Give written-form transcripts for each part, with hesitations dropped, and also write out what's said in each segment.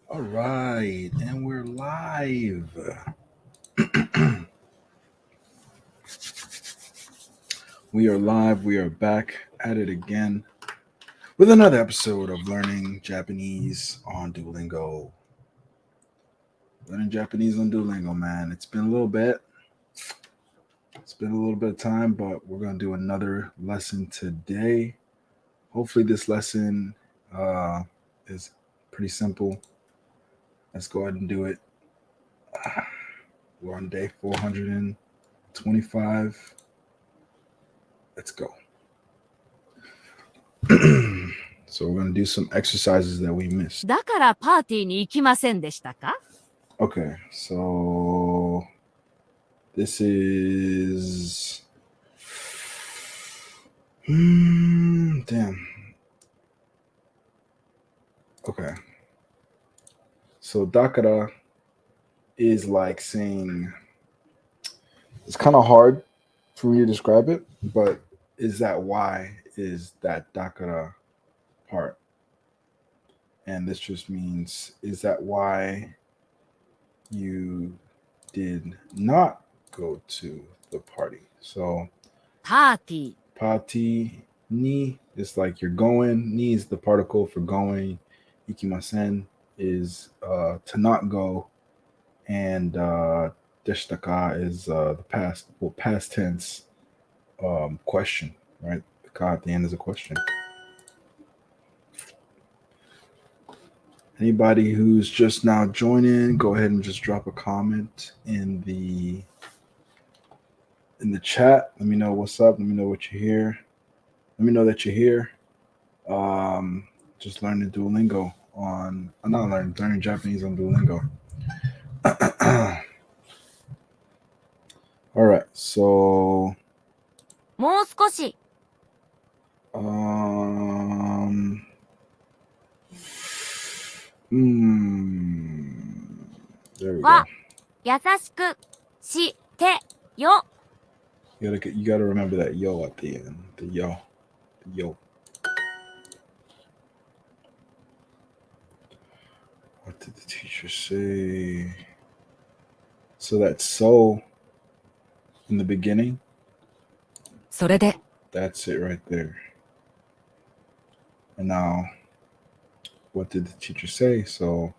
All right, and we're live. We are live. We are back at it again with another episode of Learning Japanese on Duolingo. Learning Japanese on Duolingo, man. It's been a little bit. It's been a little bit of time, but we're going to do another lesson today. Hopefully, this lesson is pretty simple. Let's go ahead and do it. We're on day 425. Let's go. So we're going to do some exercises that we missed. だからパーティーに行きませんでしたか? Okay, so this is damn. Okay. So dakara is like saying, it's kind of hard for me to describe it, but is that why is that dakara part? And this just means, is that why you did not go to the party? So パーティー party ni is like you're going. Ni is the particle for going. Ikimasen is to not go, and deshtaka is the past tense question, right? The ka at the end is a question. Anybody who's just now joining, go ahead and just drop a comment in the chat. Let me know what's up. Let me know what you hear. Let me know that you're here. Just learning Duolingo on, not learning Japanese on Duolingo. All right, so もう少し there we go. は優しくしてよ You gotta remember that yo at the end. The yo. What did the teacher say? So that's so in the beginning. それで That's it right there. And now, what did the teacher say? So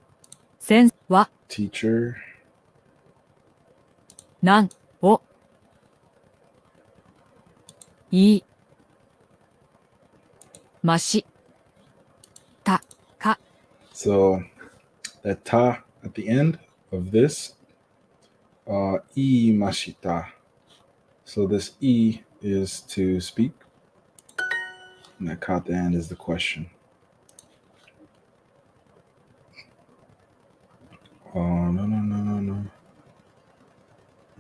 先生は teacher 何を言いましたか So that ta at the end of this, iimashita. So this e is to speak, and that ka at the end is the question. Oh no.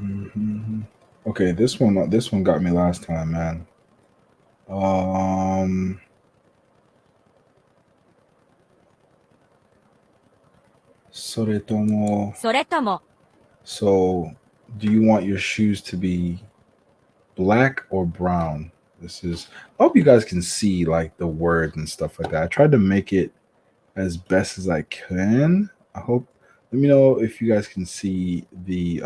Mm-hmm. Okay, this one got me last time, man. Soretomo. それとも So, do you want your shoes to be black or brown? This is, I hope you guys can see like the words and stuff like that. I tried to make it as best as I can. I hope, let me know if you guys can see the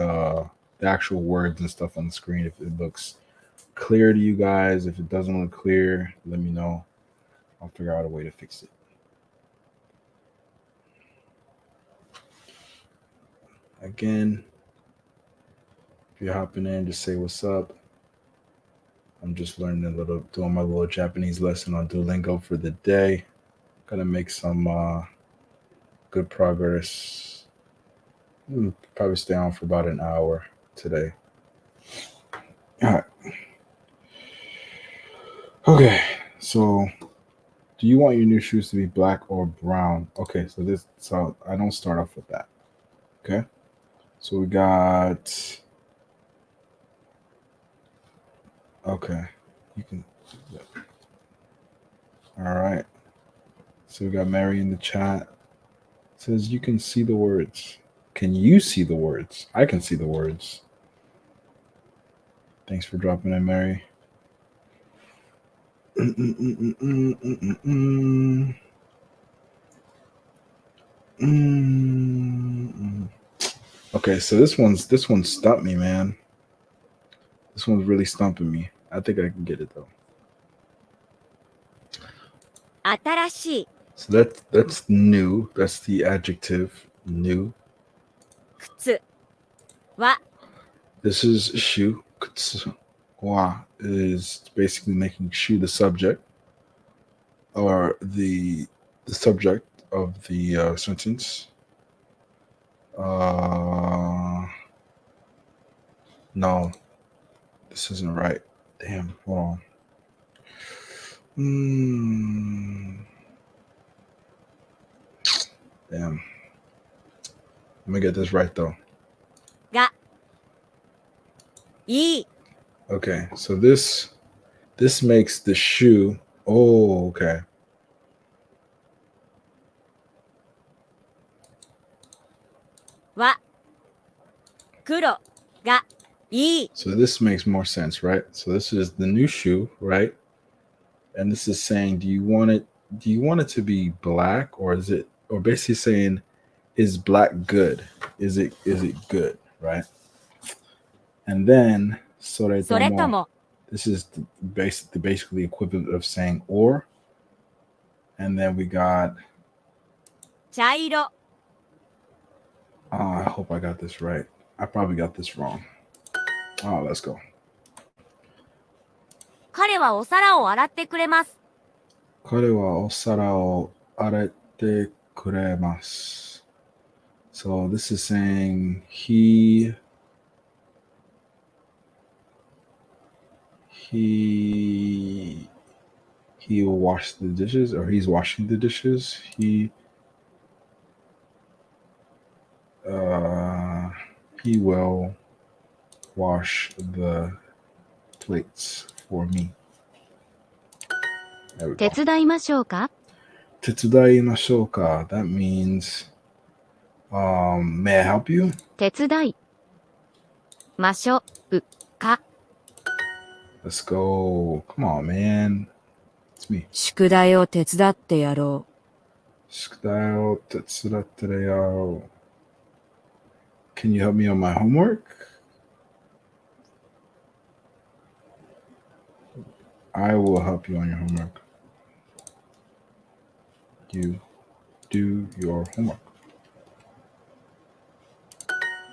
actual words and stuff on the screen, if it looks clear to you guys. If it doesn't look clear, let me know. I'll figure out a way to fix it. Again, if you're hopping in, just say what's up. I'm just learning doing my little Japanese lesson on Duolingo for the day. Gonna make some good progress. Probably stay on for about an hour today. All right. Okay, so do you want your new shoes to be black or brown? Okay, so I don't start off with that. Okay, so we got. Okay, you can. All right. So we got Mary in the chat. It says you can see the words. Can you see the words? I can see the words. Thanks for dropping in, Mary. Okay, so this one stumped me, man. This one's really stumping me. I think I can get it though. 新しい So that's new. That's the adjective new. 靴は This is shoe. Wa is basically making shoe the subject or the subject of the sentence. No, this isn't right. Damn, hold on. Damn. Let me get this right though. がいい Okay, so this makes the shoe. Oh, okay. は黒がいい So this makes more sense, right? So this is the new shoe, right? And this is saying, do you want it to be black, or is it, or basically saying, is black good? Is it good, right? And then それと soretomo. も This is the basically equivalent of saying or. And then we got, 茶色 I hope I got this right. I probably got this wrong. Oh, let's go. 彼はお皿を洗ってくれます 彼はお皿を洗ってくれます. So this is saying he will wash the dishes, or he's washing the dishes. He will wash the plates for me. There we go. 手伝いましょうか Tetsudaimashouka. That means, may I help you? 手伝いましょうか Let's go. Come on, man. It's me. 宿題を手伝ってやろ Sukudai tetsudatte yarou. Can you help me on my homework? I will help you on your homework. You do your homework.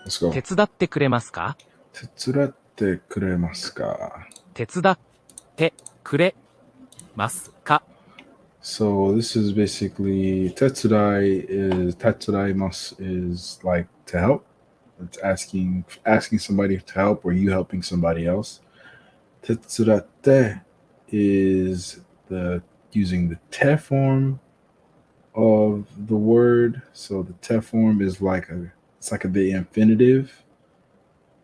Let's go. 手伝ってくれますか？手伝ってくれますか？手伝ってくれますか？ So this is basically tetsuraimasu is like to help. It's asking somebody to help, or you helping somebody else. Tetsuratte is the using the te form of the word. So the te form is it's like the infinitive.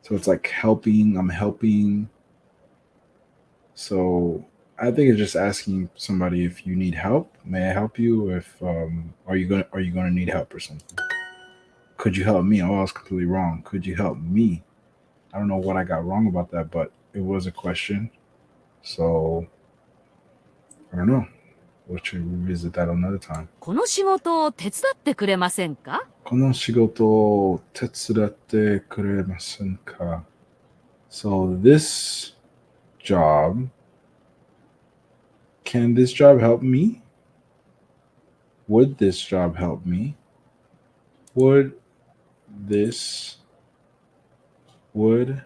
So it's like helping, I'm helping. So I think it's just asking somebody if you need help. May I help you? If are you gonna need help or something? Could you help me? Oh, I was completely wrong. Could you help me? I don't know what I got wrong about that, but it was a question. So I don't know. We should revisit that another time. この仕事を手伝ってくれませんかこの仕事を手伝ってくれませんか? So this job, can this job help me? Would this job help me? Would this would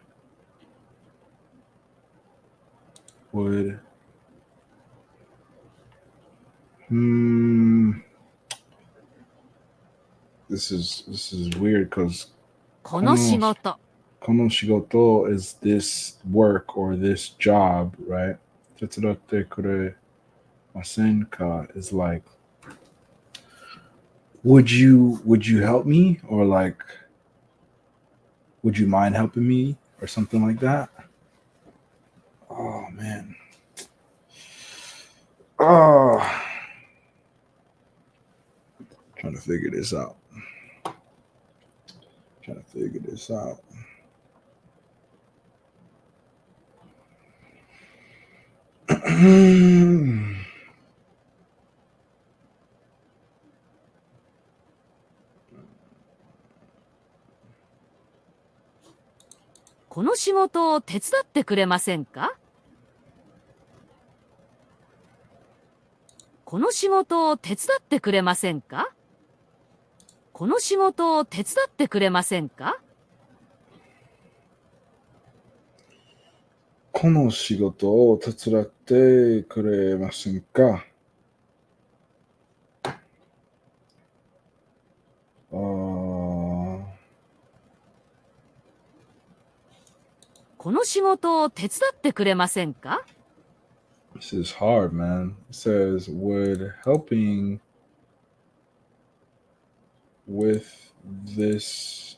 this is weird because この仕事 kono shigoto is this work or this job, right? Tetsudatte kuremasen ka is like, would you help me, or like, would you mind helping me, or something like that? Oh man. Oh, trying to figure this out. この仕事を手伝ってくれませんか？この仕事を手伝ってくれませんか？この仕事を手伝ってくれませんか？この仕事を手伝ってくれませんか？この仕事を手伝ってくれませんか？ This is hard, man. It says, would helping with this,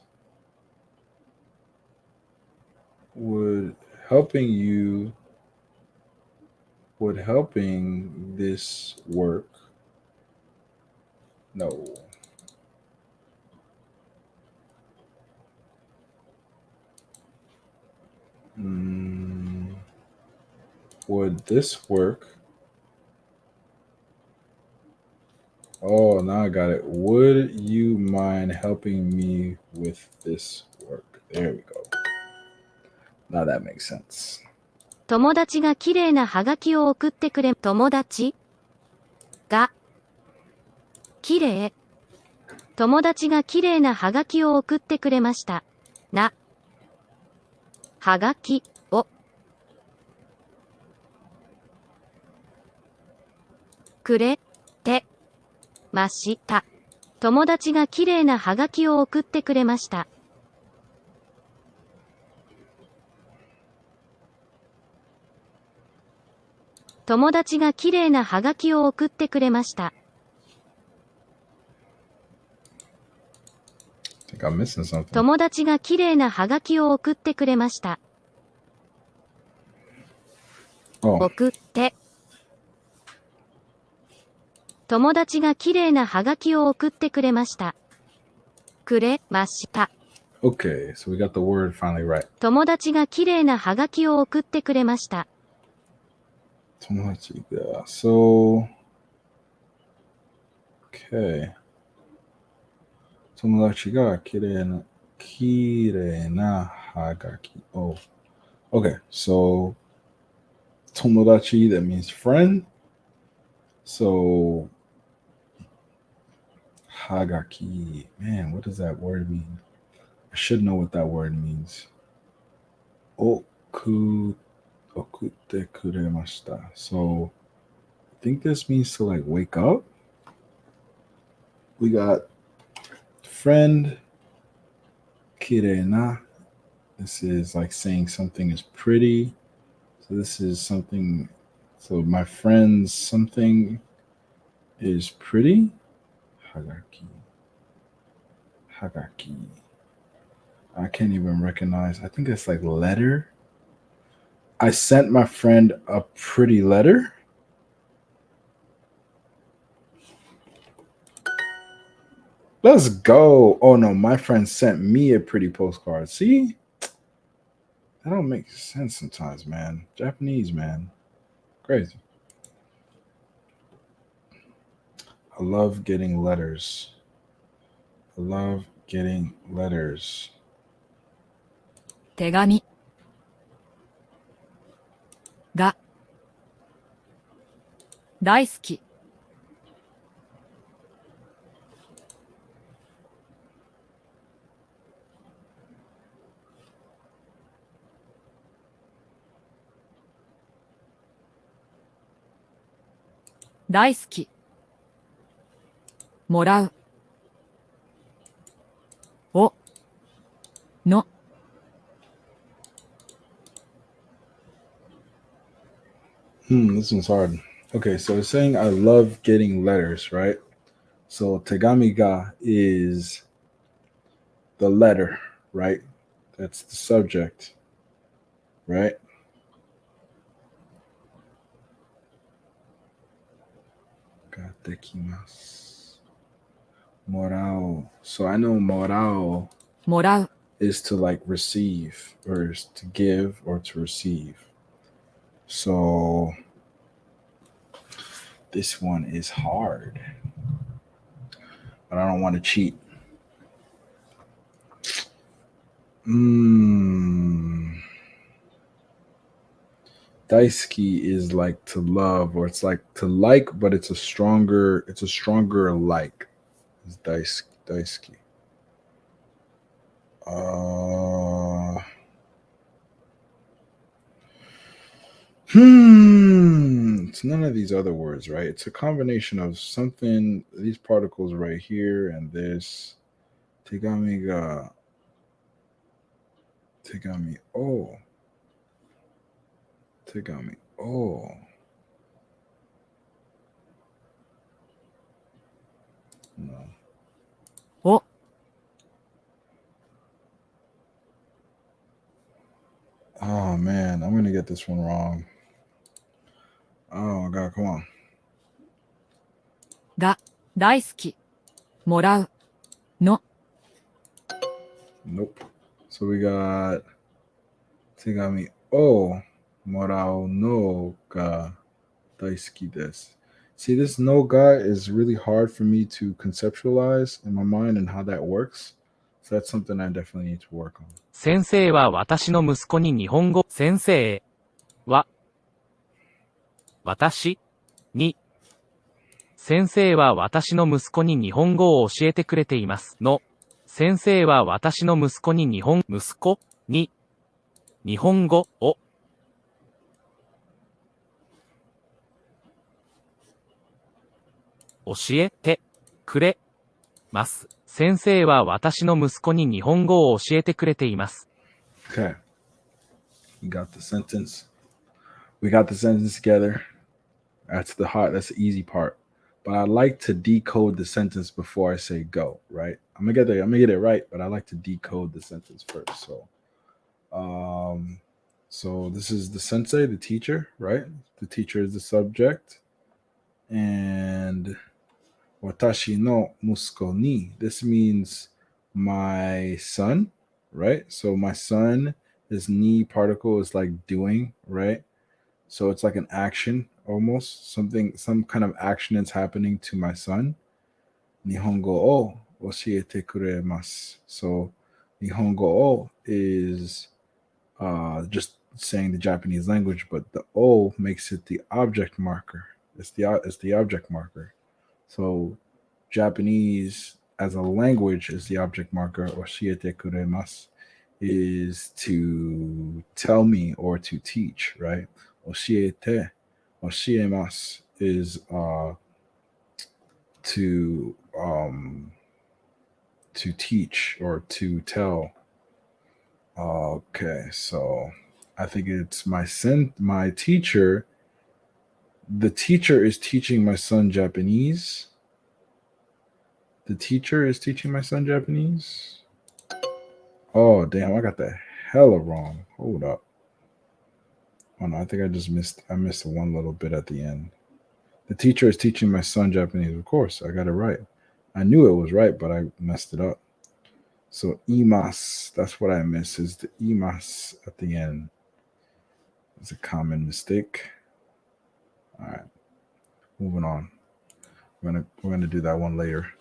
would helping you, would helping this work? No. Would this work? Oh, now I got it. Would you mind helping me with this work? There we go. Now that makes sense. 友達が綺麗なハガキを送ってくれ、友達が綺麗。友達が綺麗なハガキを送ってくれました。な。ハガキをくれてました。友達が綺麗なハガキを送ってくれました。友達が綺麗なハガキを送ってくれました。I think I'm missing something. 友達が綺麗なハガキを送ってくれました。Oh, 送って。友達が綺麗なハガキを送ってくれました。くれました。okay. So we got the word finally right. 友達が綺麗なハガキを送ってくれました。Tomodachi, yeah. So, okay. Tomodachi ga kirei na hagaki. Oh, okay. So, tomodachi, that means friend. So, hagaki. Man, what does that word mean? I should know what that word means. Okute kuremashita. So, I think this means to like wake up. We got friend, kirei-na. This is like saying something is pretty. So this is something. So my friend's something is pretty. Hagaki. Hagaki. I can't even recognize. I think it's like letter. I sent my friend a pretty letter. Let's go. Oh no, my friend sent me a pretty postcard. See? That don't make sense sometimes, man. Japanese, man. Crazy. I love getting letters. I love getting letters. 手紙が大好き。大好き。もらう。お。の。This one's hard. Okay, so it's saying I love getting letters, right? So tegami ga is the letter, right? That's the subject, right? Gatekimasu. Morao. So I know morao もらう。 is to like receive or is to give or to receive. So this one is hard, but I don't want to cheat. Daisuki is like to love, or it's like to like, but it's a stronger like. It's daisuki. Uh, It's none of these other words, right? It's a combination of something, these particles right here, and this. Tegami ga, tegami o, tegami o. No. お、Oh man, I'm gonna get this one wrong. Oh my god, come on. が、大好き。もらう。の、 Nope. So we got tegami o morao no ga daisuki desu. See, this no ga is really hard for me to conceptualize in my mind and how that works. So that's something I definitely need to work on. 先生は私の息子に日本語。先生は私に。先生は私の息子に日本語を教えてくれています。の。先生は私の息子に息子に日本語を教えてくれます。先生は私の息子に日本語を教えてくれています。Okay. You got the sentence. We got the sentence together. That's the easy part. But I like to decode the sentence before I say go, right? I'm gonna get it right, but I like to decode the sentence first. So this is the sensei, the teacher, right? The teacher is the subject. And watashi no musuko ni. This means my son, right? So my son, this ni particle is like doing, right? So it's like an action almost, some kind of action is happening to my son. Nihongo o oshiete kuremasu. So Nihongo o is just saying the Japanese language, but the o makes it the object marker. It's the object marker. So Japanese as a language is the object marker. Oshiete kuremasu is to tell me or to teach, right? Oshiete, oshiemasu is to teach or to tell. Okay, so I think it's my teacher. The teacher is teaching my son Japanese. The teacher is teaching my son Japanese. Oh damn, I got that hella wrong. Hold up. Oh no, I think I missed one little bit at the end. The teacher is teaching my son Japanese. Of course, I got it right. I knew it was right, but I messed it up. So imas, that's what I missed, is the imas at the end. It's a common mistake. All right, moving on. We're gonna do that one later.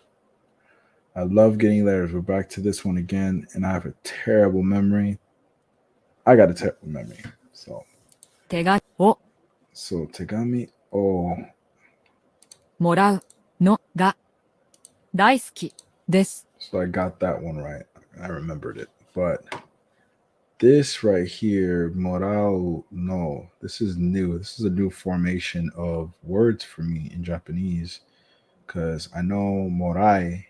I love getting letters. We're back to this one again, and I have a terrible memory. I got a terrible memory. So 手紙を tegami o もらうのが大好きです。 so I got that one right. I remembered it. But this right here, morao no, this is new. This is a new formation of words for me in Japanese because I know moraimasu.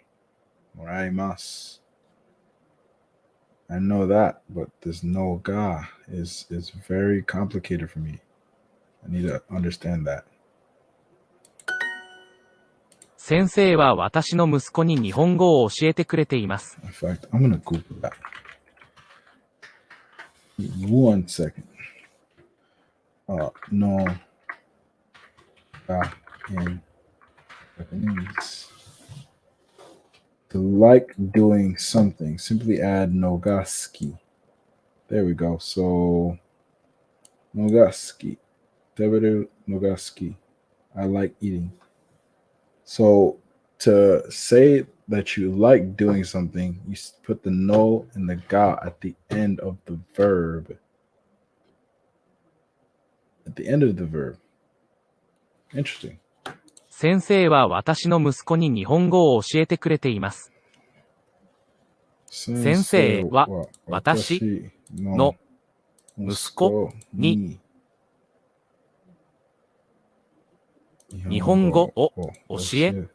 I know that, but this no ga is very complicated for me. I need to understand that. 先生は私の息子に日本語を教えてくれています。 In fact, I'm gonna Google that. 1 second. No ga in Japanese. To like doing something, simply add nogaski. There we go. So nogaski. Teberu nogaski. I like eating. So to say that you like doing something, you put the no and the ga at the end of the verb. at the end of the verb. Interesting. 先生は私の息子に日本語を教えてくれています。先生は私の息子に日本語を教え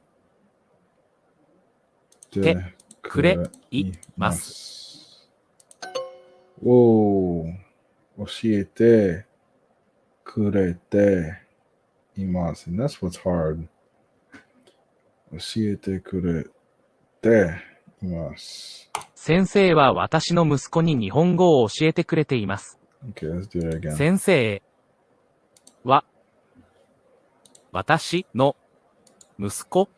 てくれいます。Whoa. 教えてくれています。And that's what's hard. 教えてくれています。先生は私の息子に日本語を教えてくれています。Okay, let's do that again. 先生は私の息子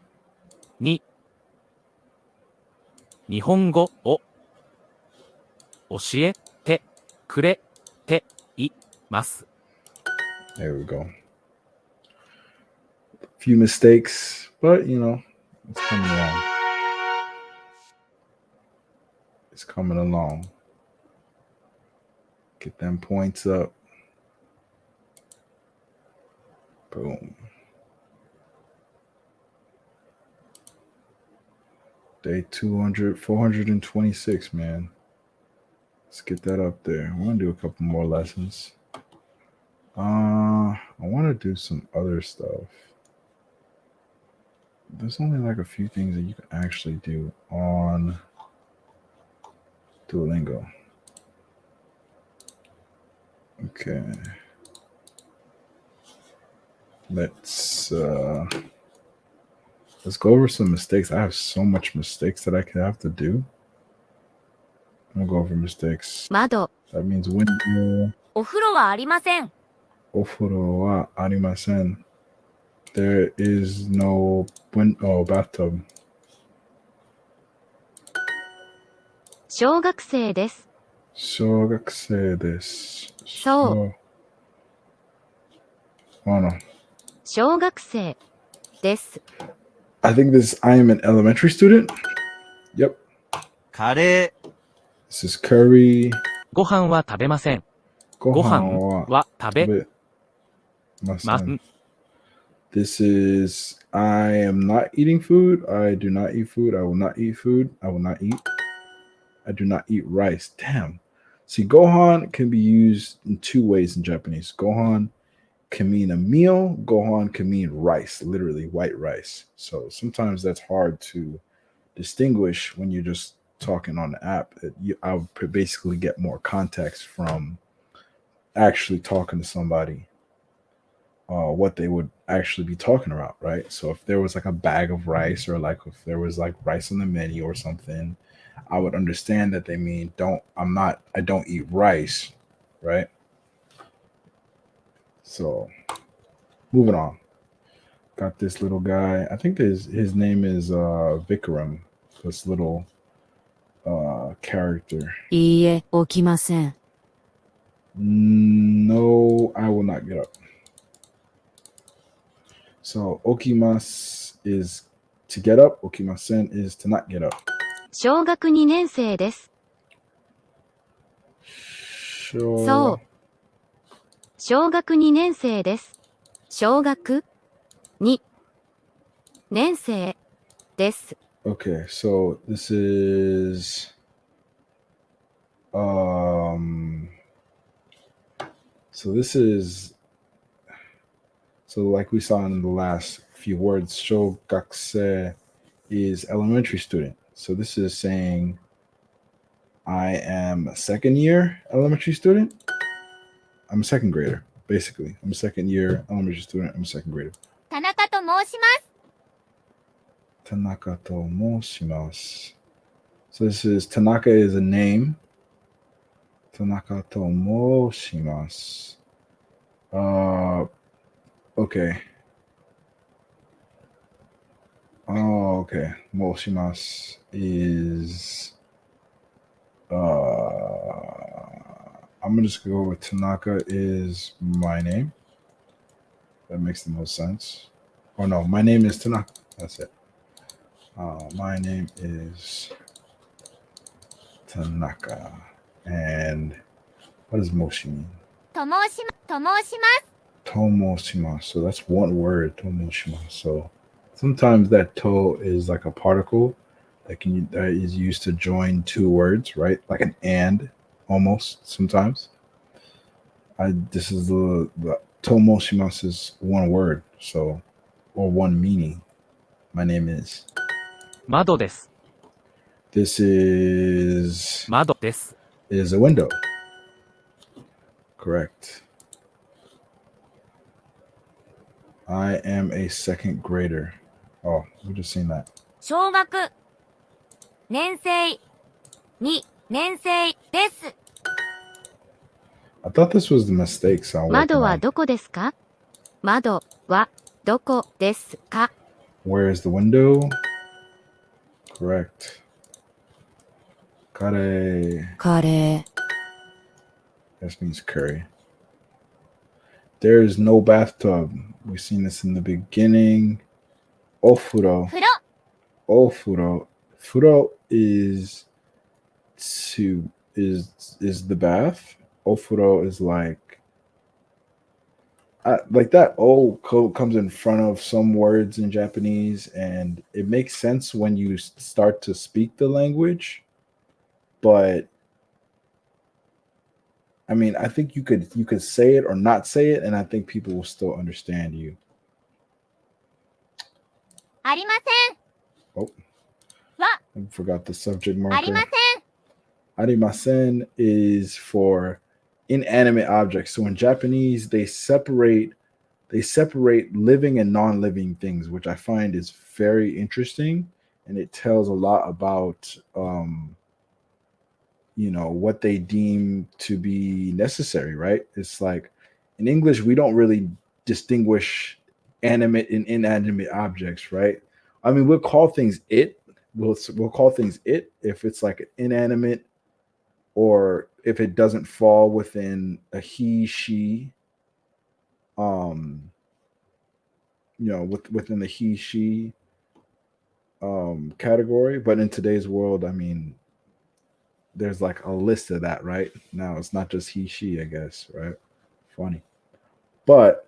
に日本語を教えてくれています。There we go. Few mistakes, but you know, it's coming along. It's coming along. Get them points up. Boom. Day 200, 426, man. Let's get that up there. I want to do a couple more lessons. I want to do some other stuff. There's only like a few things that you can actually do on Duolingo. Okay. Let's go over some mistakes. I have so much mistakes that I could have to do. I'm gonna go over mistakes. 窓 That means window. お風呂はありません。 Ofuro wa arimasen. There is no bathtub. 小学生です。小学生です。そう。Oh no. 小学生です。 I think I am an elementary student. Yep. カレー、 This is curry. ご飯は食べません。ご飯は食べません。 This is I am not eating food. I do not eat food. I will not eat food. I will not eat. I do not eat rice. Damn. See, gohan can be used in two ways in Japanese. Gohan can mean a meal. Gohan can mean rice, literally white rice. So sometimes that's hard to distinguish when you're just talking on the app. I would basically get more context from actually talking to somebody, what they would actually be talking about, right? So if there was like a bag of rice, or like if there was like rice on the menu or something, I would understand that they mean I don't eat rice, right? So moving on. Got this little guy. I think his name is Vikram. This little character. いいえ、起きません。 No, I will not get up. So okimas is to get up. Okimasen is to not get up. 小学2年生です。そう。小学2年生です。小学2年生です。 Okay, so this is so like we saw in the last few words, shogakse is elementary student. So this is saying I am a second year elementary student. I'm a second grader, basically. I'm a second year elementary student. I'm a second grader. 田中と申します。 Tanaka to moshimasu. So this is Tanaka is a name. Tanaka to moshimasu. Okay. Oh, okay. Moshimasu is I'm just gonna go with Tanaka is my name. That makes the most sense. Oh no, my name is Tanaka. That's it. My name is Tanaka. And what does Moshi mean? と申します。Tomoshimasu. So that's one word, tomoshimasu. So sometimes that to is like a particle that is used to join two words, right? Like an and almost sometimes. I this is the tomoshimasu is one word, so or one meaning. My name is. 窓です。 This is 窓です。 is a window. Correct. I am a second grader. Oh, we just seen that. 小学年生2年生です。 I thought this was the mistakes I was working 窓は on. どこですか？窓はどこですか？ Where is the window? Correct. Kare. カレー This means curry. There is no bathtub. We've seen this in the beginning. Ofuro. 風呂 Ofuro. Furo is to is the bath. Ofuro is like that O comes in front of some words in Japanese, and it makes sense when you start to speak the language. But I mean, I think you could say it or not say it, and I think people will still understand you. ありません Oh, は I forgot the subject ありま marker. せん Arimasen is for inanimate objects. So in Japanese, they separate living and non-living things, which I find is very interesting, and it tells a lot about what they deem to be necessary, right? It's like in English we don't really distinguish animate and inanimate objects, right? I mean, we'll call things it. We'll call things it if it's like an inanimate, or if it doesn't fall within a he she, um within the he she category. But in today's world, I mean, there's like a list of that right now. It's not just he she, I guess, right? Funny. But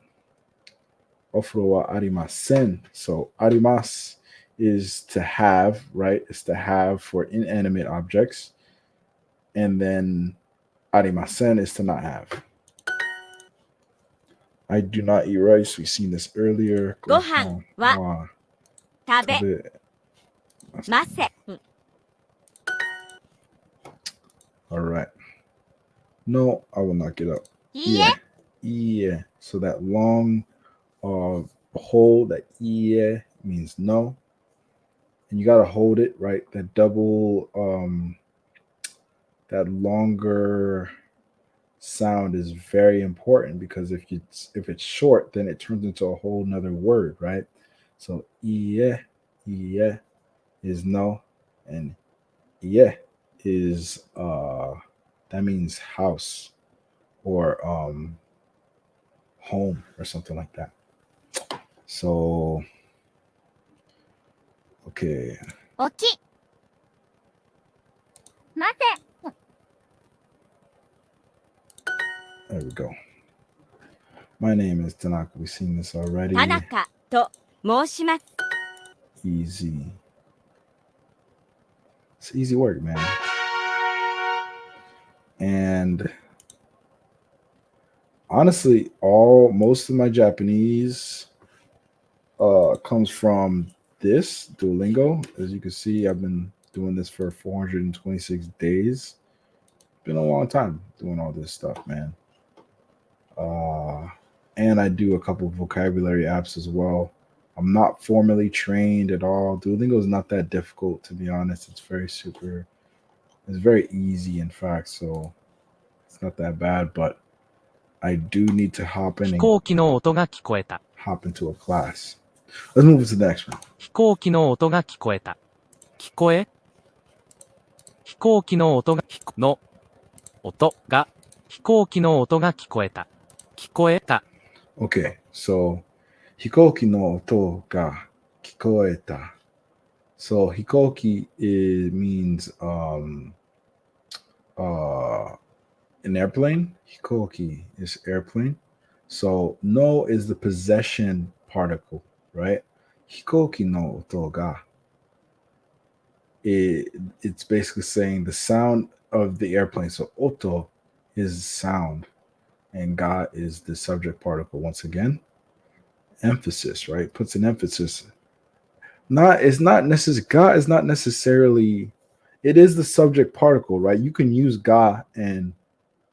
ofuro wa arimasen. So arimas is to have, right? It's to have for inanimate objects. And then arimasen is to not have. I do not eat rice. We've seen this earlier. ご飯は Wa 食べ tabe. ません All right. No, I will not get up. いいえ Yeah. So that long hold, that yeah means no. And you gotta hold it, right? That double that longer sound is very important, because if it's short, then it turns into a whole nother word, right? So yeah is no, and yeah is that means house, or home, or something like that. So okay, 起きません there we go. My name is Tanaka. We've seen this already. 田中と申します Easy. It's easy work, man. And honestly, most of my Japanese comes from this Duolingo. As you can see, I've been doing this for 426 days. Been a long time doing all this stuff, man. And I do a couple of vocabulary apps as well. I'm not formally trained at all. Duolingo is not that difficult, to be honest. It's very easy, in fact. So it's not that bad, but I do need to hop 飛 in 行 and 機の音が聞こえた。 hop into a class. Let's move to the next one. 飛行機の音が聞こえた。聞こえ飛行機の音がの音が飛行機の音が聞こえた。聞こえた。 Okay, so hikoki no oto ga kikoeta. So hikoki means an airplane. Hikoki is airplane. So no is the possession particle, right? Hikoki no oto ga. It's basically saying the sound of the airplane. So oto is sound, and ga is the subject particle. Once again, emphasis, right? Puts an emphasis. Not it's not necessarily ga is not necessarily. It is the subject particle, right? You can use ga and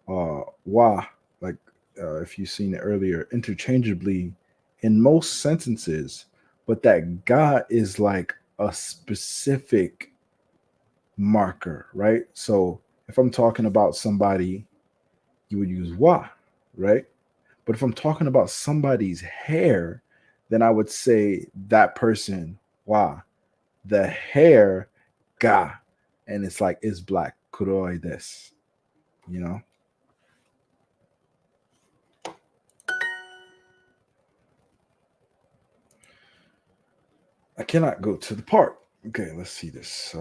wa, like if you've seen it earlier, interchangeably in most sentences, but that ga is like a specific marker, right? So if I'm talking about somebody, you would use wa, right? But if I'm talking about somebody's hair, then I would say that person wa, the hair ga, and it's like it's black kuroi des, you know. I cannot go to the park. Okay, let's see this.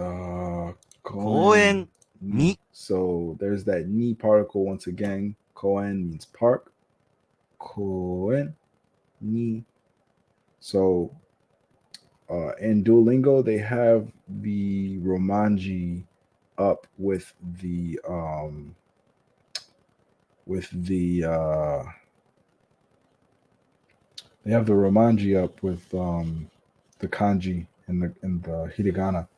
公園 Ni. に So there's that ni particle once again. Koen means park. Koen ni. So in Duolingo, they have the Romanji up with the they have the Romanji up with the kanji and the hiragana.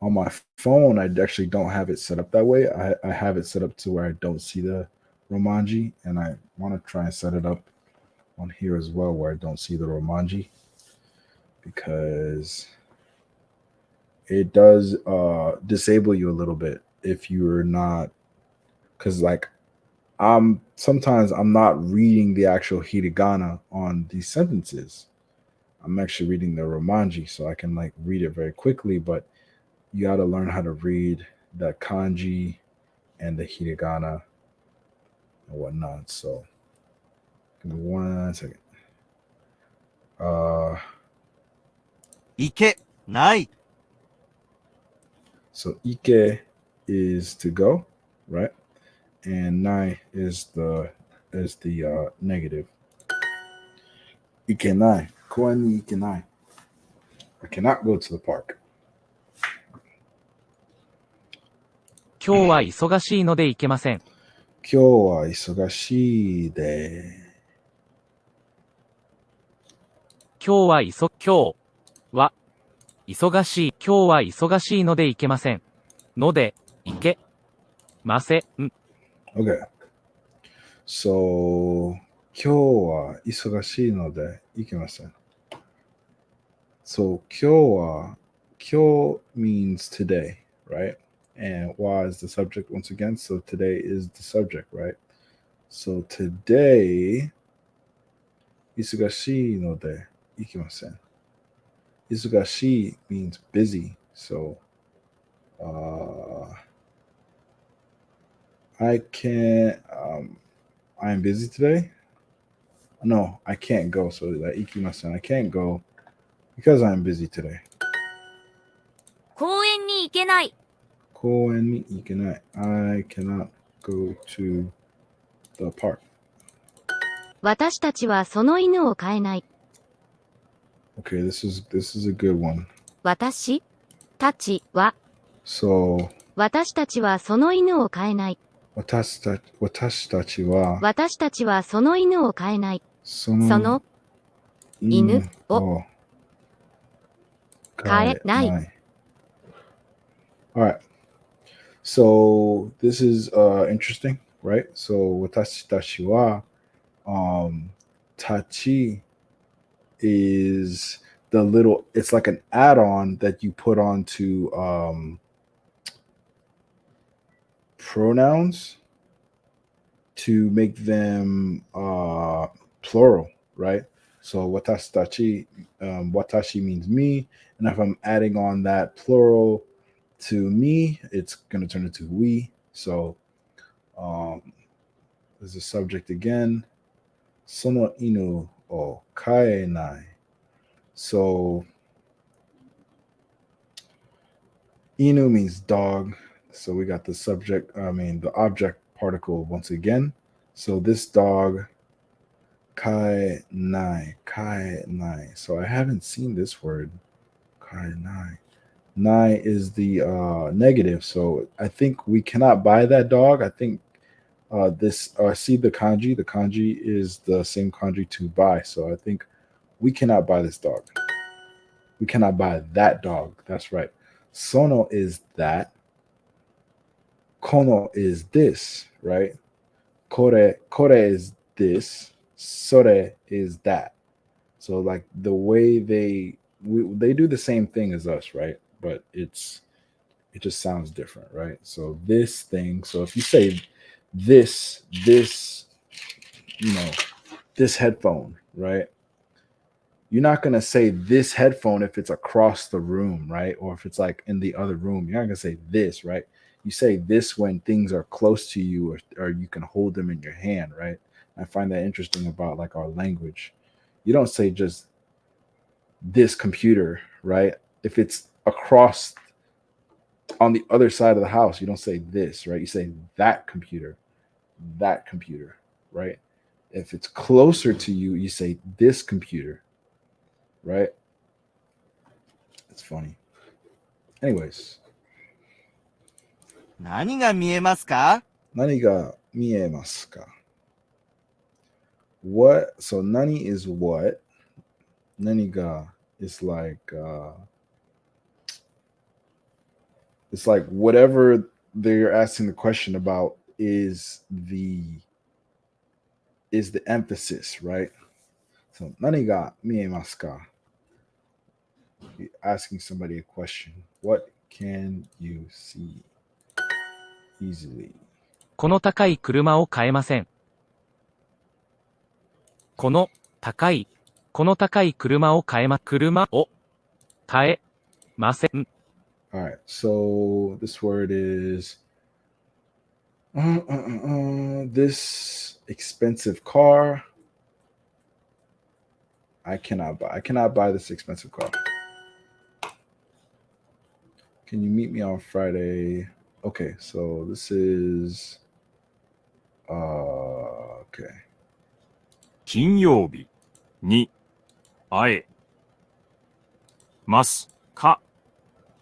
On my phone, I actually don't have it set up that way. I have it set up to where I don't see the Romanji, and I want to try and set it up on here as well where I don't see the Romanji because it does disable you a little bit if you're not, because like sometimes I'm not reading the actual hiragana on these sentences. I'm actually reading the Romanji, so I can like read it very quickly, but you got to learn how to read the kanji and the hiragana and whatnot. So give me 1 second. 行けない So ike is to go, right? And nai is the negative. Ikenai. Koen ni ikenai. I cannot go to the park. 今日は忙しいので行けません。 Kyo wa isogashi de. 今日は忙しい。今日は忙しいので行けません。ので、行けません。 Okay. So 今日は忙しいので行けません. So 今日 means today, right? And wa is the subject once again. So today is the subject, right? So today 忙しいので行けません. Isugashi means busy. So I can't I'm busy today. No, I can't go. So like ikimasen, I can't go because I'm busy today. 公園に行けない。 Koen ni ikenai. I cannot go to the park. 私たちはその犬を飼えない。 Okay, this is a good one. 私たちは、 So 私たちはその犬を飼えない。 watashitachi wa 私たちはその犬を飼えない。その犬を飼えない。 All right. So this is interesting, right? So watashi tachi wa tachi is the little, it's like an add-on that you put onto pronouns to make them plural, right? So watashi watashi means me, and if I'm adding on that plural to me, it's going to turn into we. So there's a subject again. Sono inu o kaenai. So inu means dog. So we got the subject, the object particle once again. So this dog Kai nai. Kai nai. So I haven't seen this word. Kai nai. Nai is the negative. So I think we cannot buy that dog. I think this see the kanji. The kanji is the same kanji to buy. So I think we cannot buy this dog. We cannot buy that dog. That's right. Sono is that. Kono is this, right? Kore is this. Sore is that. So like the way they do the same thing as us, right? But it just sounds different, right? So this thing. So if you say this, you know, this headphone, right? You're not gonna say this headphone if it's across the room, right? Or if it's like in the other room. You're not gonna say this, right? You say this when things are close to you or you can hold them in your hand, right? I find that interesting about like our language. You don't say just this computer, right? If it's across on the other side of the house, you don't say this, right? You say that computer, right? If it's closer to you, you say this computer, right? It's funny. Anyways, 何が見えますか？ nani ga miemasu ka? What? So nani is what? Nani ga is like it's like whatever they're asking the question about is the emphasis, right? So nani ga miemasu ka? You're asking somebody a question. What can you see easily? この高い車を買えません。この高い車を車を買えません。 All right. So this word is this expensive car. I cannot buy. I cannot buy this expensive car. Can you meet me on Friday? Okay, so this is okay. 金曜日に会えますか？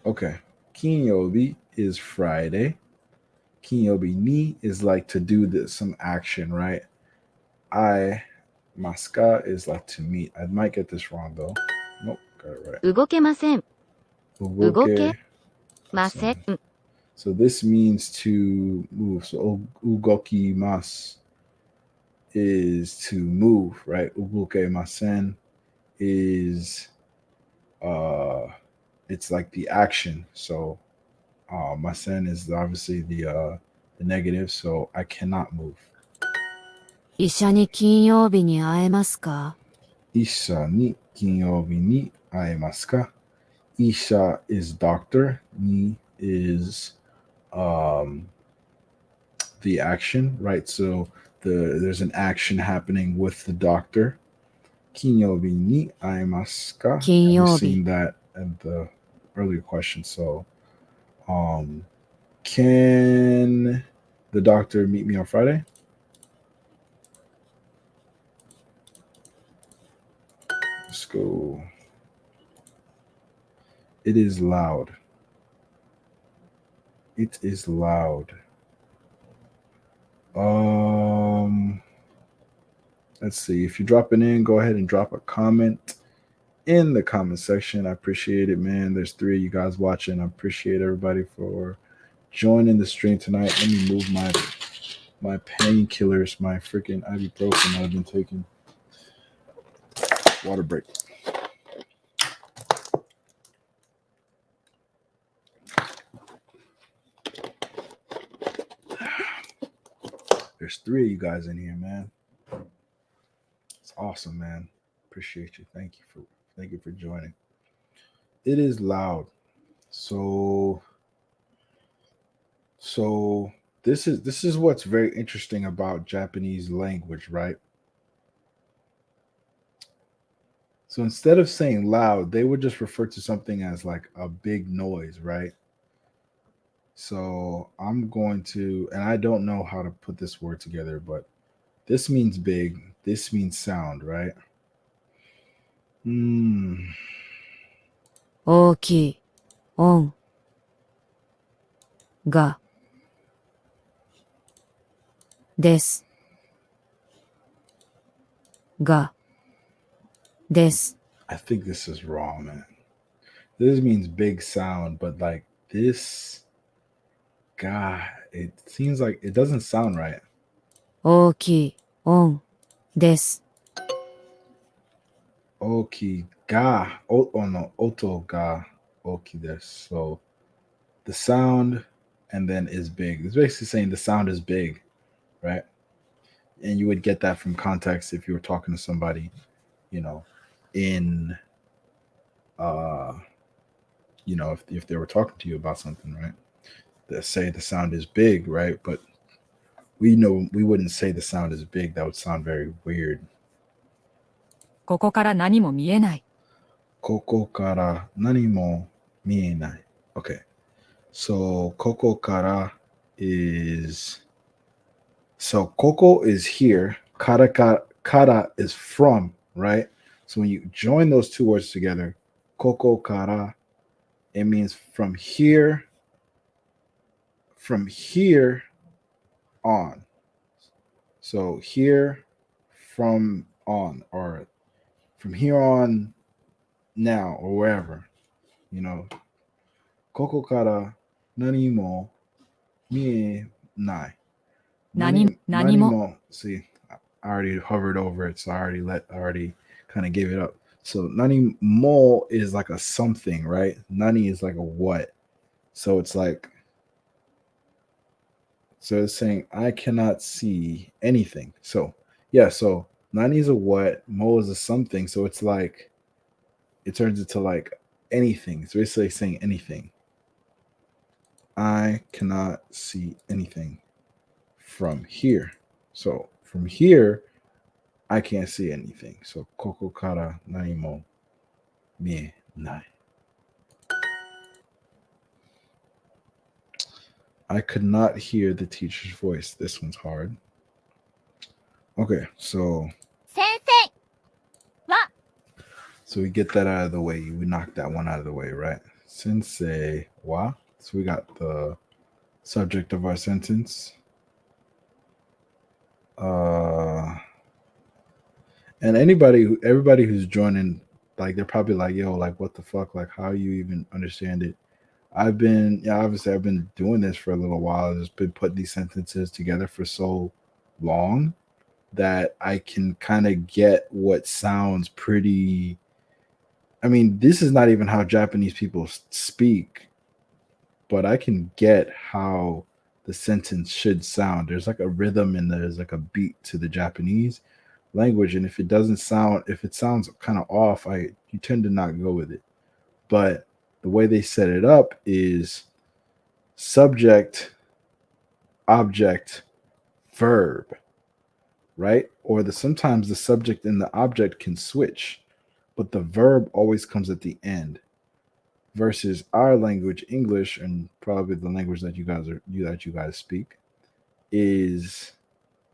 Okay. Kinyobi is Friday. Kinyobi ni is like to do this some action, right? I maska is like to meet. I might get this wrong though. Nope, got it right. 動けません。 Ugoke ません。 So this means to move. So ugoki mas is to move, right? Ugoke masen is it's like the action. So masen is obviously the negative, so I cannot move. 医者に金曜日に会えますか？ Isha ni kinyobi ni aemasu ka? Isha is doctor. Ni is the action, right? So there's an action happening with the doctor. Kinyobi ni aemasu ka? And we've 金曜日 seen that in the earlier question. So can the doctor meet me on Friday? Let's go. It is loud. It is loud. Let's see. If you're dropping in, go ahead and drop a comment in the comment section. I appreciate it, man. There's 3 of you guys watching. I appreciate everybody for joining the stream tonight. Let me move my painkillers, my freaking ibuprofen that I've been taking. Water break. There's 3 of you guys in here, man. It's awesome, man. Appreciate you. Thank you for joining. It is loud. So this is what's very interesting about Japanese language, right? So instead of saying loud, they would just refer to something as like a big noise, right? So I'm going to, and I don't know how to put this word together, but this means big. this means sound, right? Hmm. 大きい、音、が、です、が、です。 I think this is wrong, man. This means big sound, but like this, God, it seems like it doesn't sound right. 大きい、音、です。 Oki ga. Oh no, oto ga. Oki this. So the sound and then is big. It's basically saying the sound is big, right? And you would get that from context if you were talking to somebody, you know, in uh if they were talking to you about something, right? They say the sound is big, right? But we know we wouldn't say the sound is big. That would sound very weird. ここから何も見えない。Koko kara nani mo mienai. Okay. So koko kara is so koko is here. Kara is from, right? So when you join those two words together, koko kara, it means from here on. So here from on, or from here on now, or wherever, you know. Koko kara nani mo mie nai. 何 Nani も mo. See, I already hovered over it, so I already kind of gave it up. So nani mo is like a something, right? Nani is like a what. So it's like, so it's saying I cannot see anything. So yeah, so nani is a what, mo is a something. So it's like it turns into like anything. It's basically saying anything. I cannot see anything from here. So from here, I can't see anything. So koko kara nani mo mie nai. I could not hear the teacher's voice. This one's hard. Okay, so 先生は so we get that out of the way. We knocked that one out of the way, right? Sensei wa. So we got the subject of our sentence. And everybody who's joining, like they're probably like, yo, like what the fuck? Like how you even understand it? Obviously I've been doing this for a little while. I've just been putting these sentences together for so long that I can kind of get what sounds pretty. I mean, this is not even how Japanese people speak, but I can get how the sentence should sound. There's like a rhythm and there's like a beat to the Japanese language, and if it sounds kind of off, you tend to not go with it. But the way they set it up is subject, object, verb, right? Or sometimes the subject and the object can switch, but the verb always comes at the end. Versus our language, English, and probably the language that you guys speak, is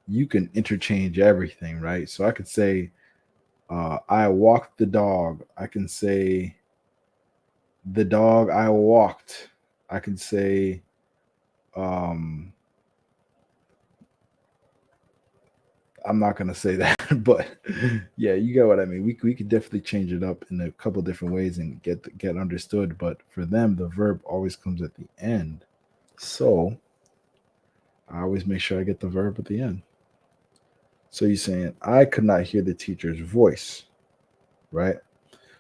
you can interchange everything, right? So I could say, I walked the dog. I can say the dog I walked. I can say, um, I'm not gonna say that, but yeah, you get what I mean. We could definitely change it up in a couple different ways and get understood. But for them, the verb always comes at the end. So I always make sure I get the verb at the end. So you're saying I could not hear the teacher's voice, right?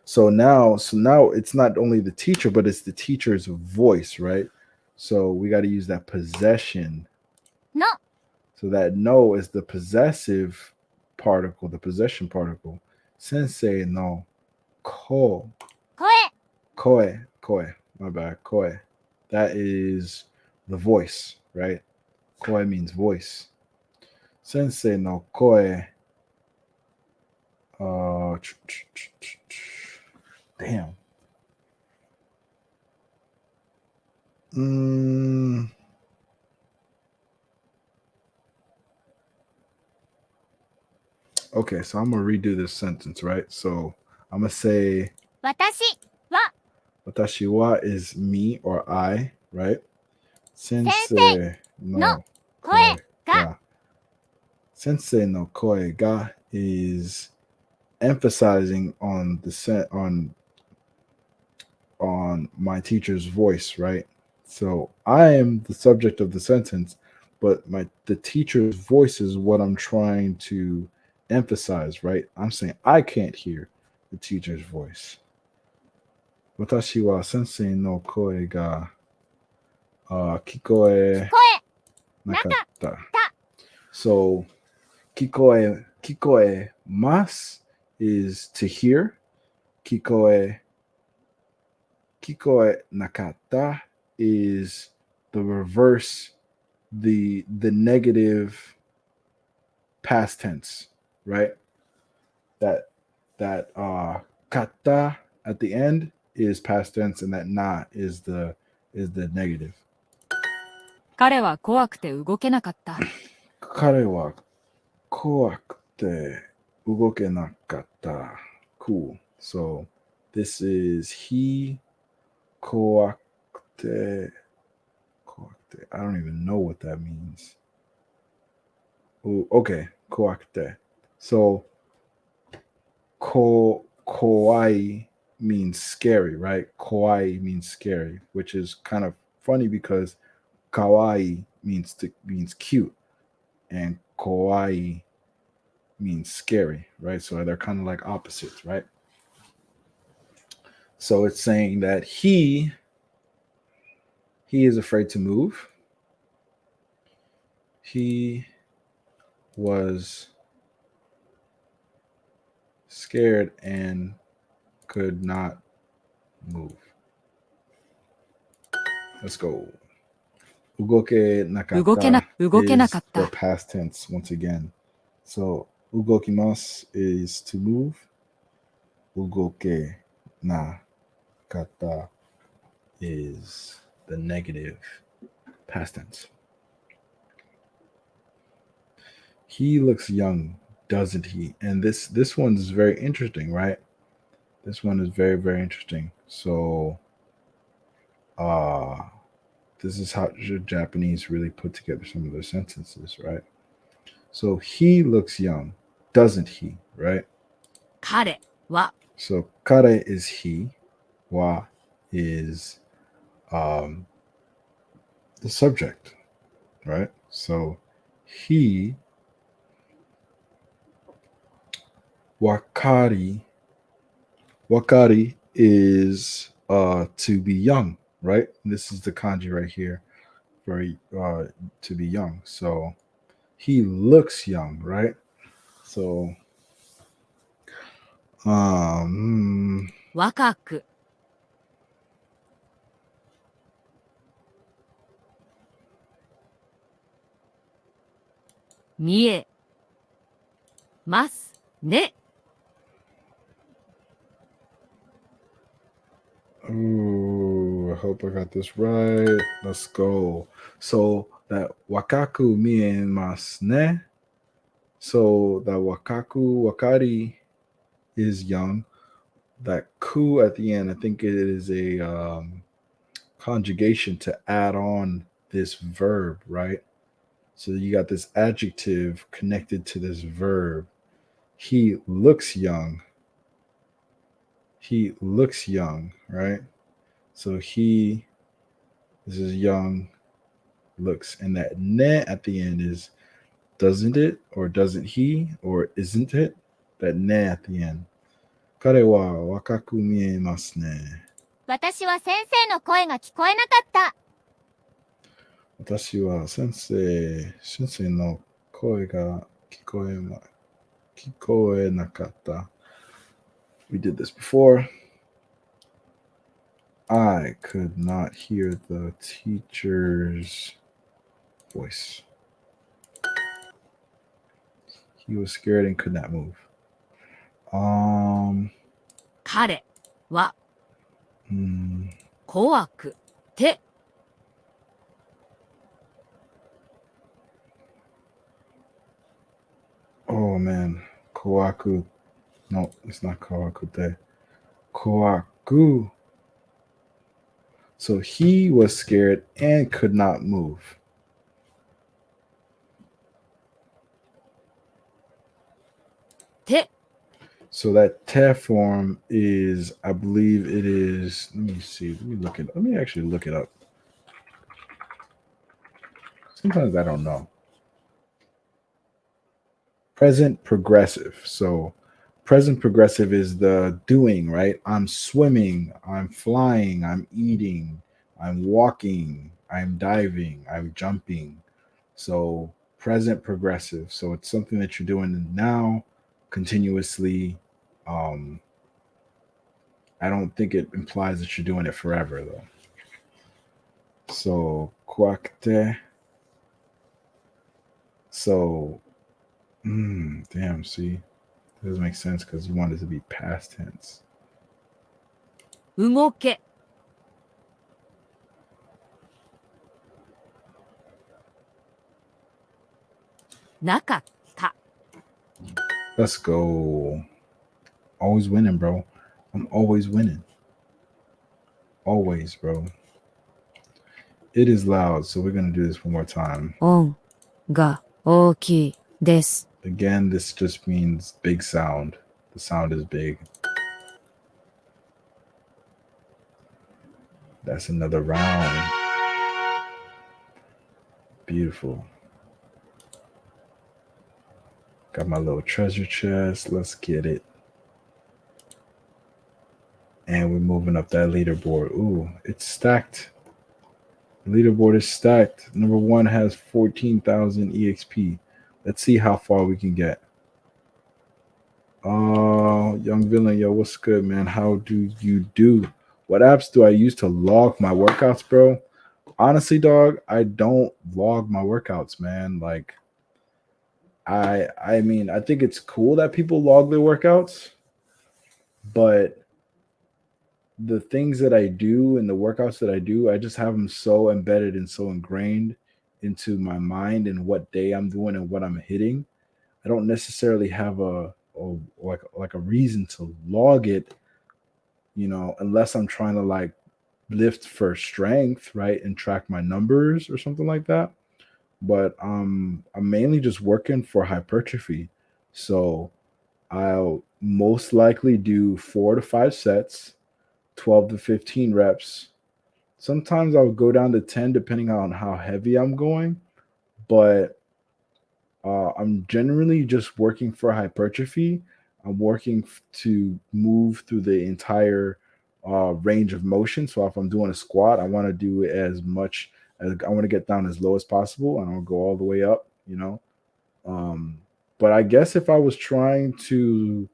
So now it's not only the teacher, but it's the teacher's voice, right? So we got to use that possession. の So that no is the possessive particle, the possession particle. Sensei no ko. 声 Koe. My bad. Koe. That is the voice, right? Koe means voice. Sensei no koe. Uh, damn. Mm, Okay, so I'm gonna redo this sentence, right? So I'm gonna say 私は watashi wa is me or I, right? 先 Sensei の no 声 koe が ga. Sensei no koe ga is emphasizing on on my teacher's voice, right? So I am the subject of the sentence, but the teacher's voice is what I'm trying to emphasize, right? I'm saying I can't hear the teacher's voice. Watashi wa sensei no koe ga kikoe 声 nakatta. So kikoe mas is to hear. Kikoe nakatta is the reverse, the negative past tense, right? That kata at the end is past tense, and that na is the negative. 彼は怖くて動けなかった。彼は怖くて動けなかった。Cool. So this is he 怖くて I don't even know what that means. Ooh, okay, koakute. So kawaii means scary, right? Kawaii means scary, which is kind of funny because kawaii means cute, and kawaii means scary, right? So they're kind of like opposites, right? So it's saying that he is afraid to move. He was scared and could not move. Let's go. Ugoke 動けな nakata かっ is the た。 past tense once again. So ugokimasu is to move. Ugoke nakata is the negative past tense. He looks young, doesn't he? And this one is very interesting, right? This one is very, very interesting. So this is how Japanese really put together some of their sentences, right? So he looks young, doesn't he? Right? 彼は So kare is he, wa is the subject, right? So he wakari is to be young, right? This is the kanji right here for to be young. So he looks young, right? So 若く 見えますね。 Ooh, I hope I got this right. Let's go. So that wakaku miemasu ne. So that wakari is young. That ku at the end, I think it is a conjugation to add on this verb, right? So you got this adjective connected to this verb. He looks young. He looks young, right? So this is young looks, and that ne at the end is doesn't it or doesn't he or isn't it? That ne at the end. 彼は若く見えますね。私は先生の声が聞こえなかった。私は先生の声が聞こえなかった。We did this before. I could not hear the teacher's voice. He was scared and could not move. 彼は hmm, 怖くて oh man, Koaku. No, it's not Kawakute. Koaku. So he was scared and could not move. Te. So that te form is, I believe it is. Let me see. Let me look it. Let me actually look it up. Sometimes I don't know. Present progressive. So present progressive is the doing, right? I'm swimming, I'm flying, I'm eating, I'm walking, I'm diving, I'm jumping. So present progressive. So it's something that you're doing now continuously. Um, I don't think it implies that you're doing it forever though. So quacte. So damn, see. Doesn't make sense because you want it to be past tense. 動け。なかった。 Let's go. Always winning, bro. I'm always winning. Always, bro. It is loud, so we're gonna do this one more time. 音が大きいです。 Again, this just means big sound. The sound is big. That's another round. Beautiful. Got my little treasure chest. Let's get it. And we're moving up that leaderboard. Ooh, it's stacked. The leaderboard is stacked. Number one has 14,000 EXP. Let's see how far we can get. Young villain, yo, what's good, man? How do you do? What apps do I use to log my workouts, bro? Honestly, dog, I don't log my workouts, man. Like, I mean, I think it's cool that people log their workouts, but the things that I do and the workouts that I do, I just have them so embedded and so ingrained into my mind and what day I'm doing and what I'm hitting. I don't necessarily have like a reason to log it, unless I'm trying to like lift for strength, right, and track my numbers or something like that. But I'm mainly just working for hypertrophy. So I'll most likely do 4 to 5 sets, 12 to 15 reps. Sometimes I'll go down to 10 depending on how heavy I'm going, but I'm generally just working for hypertrophy. I'm working to move through the entire range of motion. So if I'm doing a squat, I want to do it as much as I want to get down as low as possible, and I'll go all the way up. Um, but I guess if I was trying to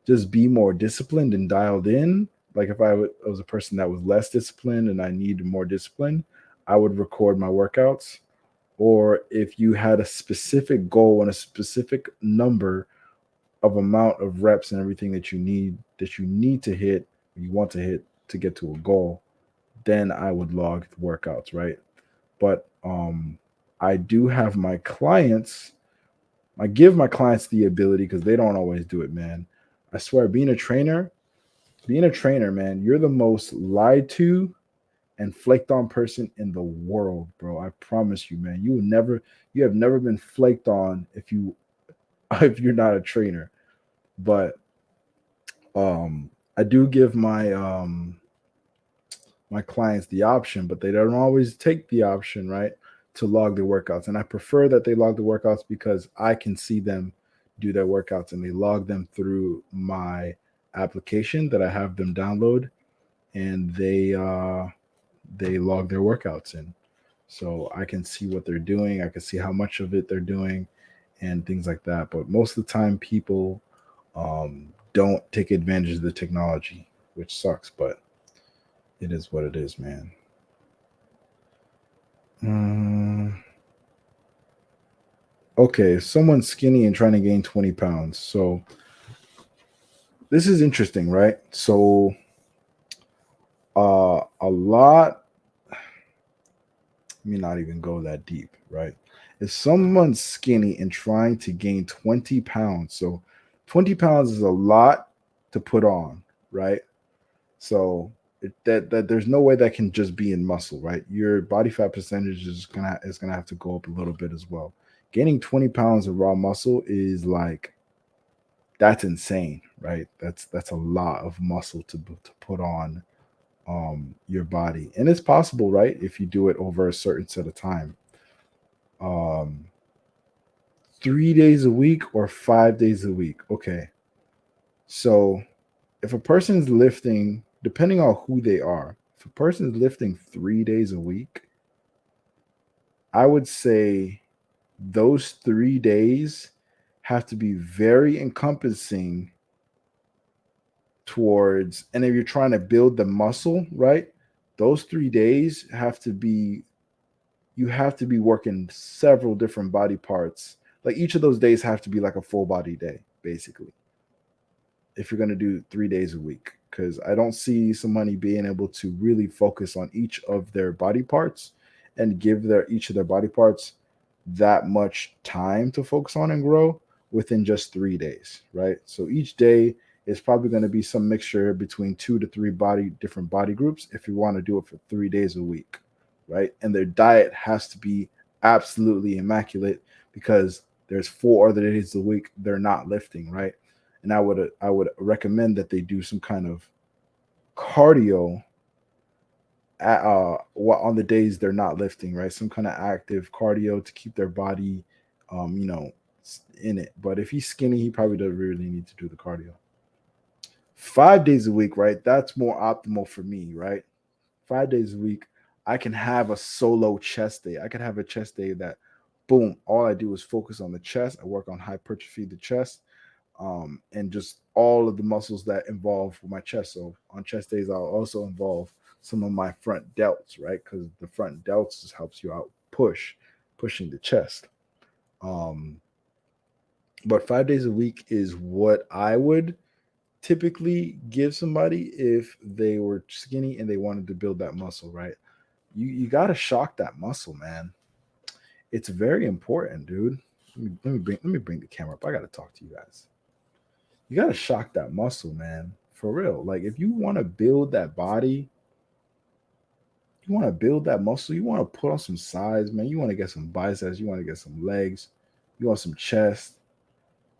just be more disciplined and dialed in, like if I was a person that was less disciplined and I needed more discipline, I would record my workouts. Or if you had a specific goal and a specific number of amount of reps and everything that you need to hit, you want to hit to get to a goal, then I would log the workouts, right? But I do have my clients. I give my clients the ability because they don't always do it, man. I swear, being a trainer, man, you're the most lied to and flaked on person in the world, bro. I promise you, man. You have never been flaked on if if you're not a trainer. But I do give my clients the option, but they don't always take the option, right, to log their workouts. And I prefer that they log the workouts because I can see them do their workouts and they log them through my application that I have them download, and they log their workouts in. So I can see what they're doing. I can see how much of it they're doing and things like that. But most of the time, people don't take advantage of the technology, which sucks, but it is what it is, man. Okay, someone's skinny and trying to gain 20 pounds. So this is interesting, right? So a lot, let me not even go that deep, right? If someone's skinny and trying to gain 20 pounds, so 20 pounds is a lot to put on, right? So that there's no way that can just be in muscle, right? Your body fat percentage is gonna have to go up a little bit as well. Gaining 20 pounds of raw muscle is like that's insane, right? That's a lot of muscle to put on your body, and it's possible, right? If you do it over a certain set of time. Um, 3 days a week or 5 days a week. Okay, so if a person's lifting, depending on who they are, if a person's lifting 3 days a week, I would say those 3 days have to be very encompassing towards, and if you're trying to build the muscle, right? Those 3 days have to be, you have to be working several different body parts. Like each of those days have to be like a full body day, basically, if you're going to do 3 days a week, because I don't see somebody being able to really focus on each of their body parts and give their each of their body parts that much time to focus on and grow within just 3 days, right? So each day is probably going to be some mixture between 2 to 3 different body groups if you want to do it for 3 days a week, right? And their diet has to be absolutely immaculate because there's 4 other days a week they're not lifting, right? And I would recommend that they do some kind of cardio on the days they're not lifting, right? Some kind of active cardio to keep their body, in it. But if he's skinny, he probably doesn't really need to do the cardio. 5 days a week, right? That's more optimal for me, right? 5 days a week, I can have a solo chest day. I can have a chest day that, boom, all I do is focus on the chest. I work on hypertrophy of the chest, and just all of the muscles that involve my chest. So on chest days, I'll also involve some of my front delts, right? Because the front delts just helps you out pushing the chest. Um, but 5 days a week is what I would typically give somebody if they were skinny and they wanted to build that muscle, right? You got to shock that muscle, man. It's very important, dude. Let me bring the camera up. I got to talk to you guys. You got to shock that muscle, man. For real. Like if you want to build that body, you want to build that muscle, you want to put on some size, man. You want to get some biceps, you want to get some legs, you want some chest.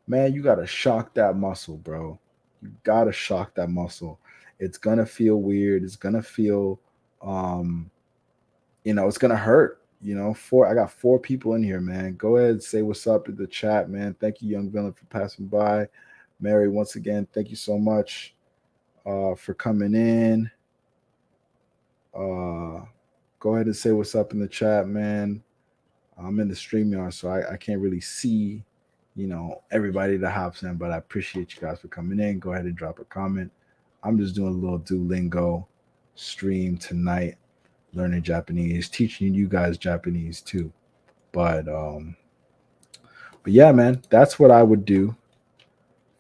Man, you got to shock that muscle, bro. You got to shock that muscle. It's going to feel weird. It's going to feel um it's going to hurt. I got 4 people in here, man. Go ahead and say what's up in the chat, man. Thank you, Young Villain, for passing by. Mary, once again, thank you so much for coming in. Go ahead and say what's up in the chat, man. I'm in the StreamYard, so I can't really see, everybody that hops in, but I appreciate you guys for coming in. Go ahead and drop a comment. I'm just doing a little Duolingo stream tonight, learning Japanese, teaching you guys Japanese too. But yeah, man, that's what I would do.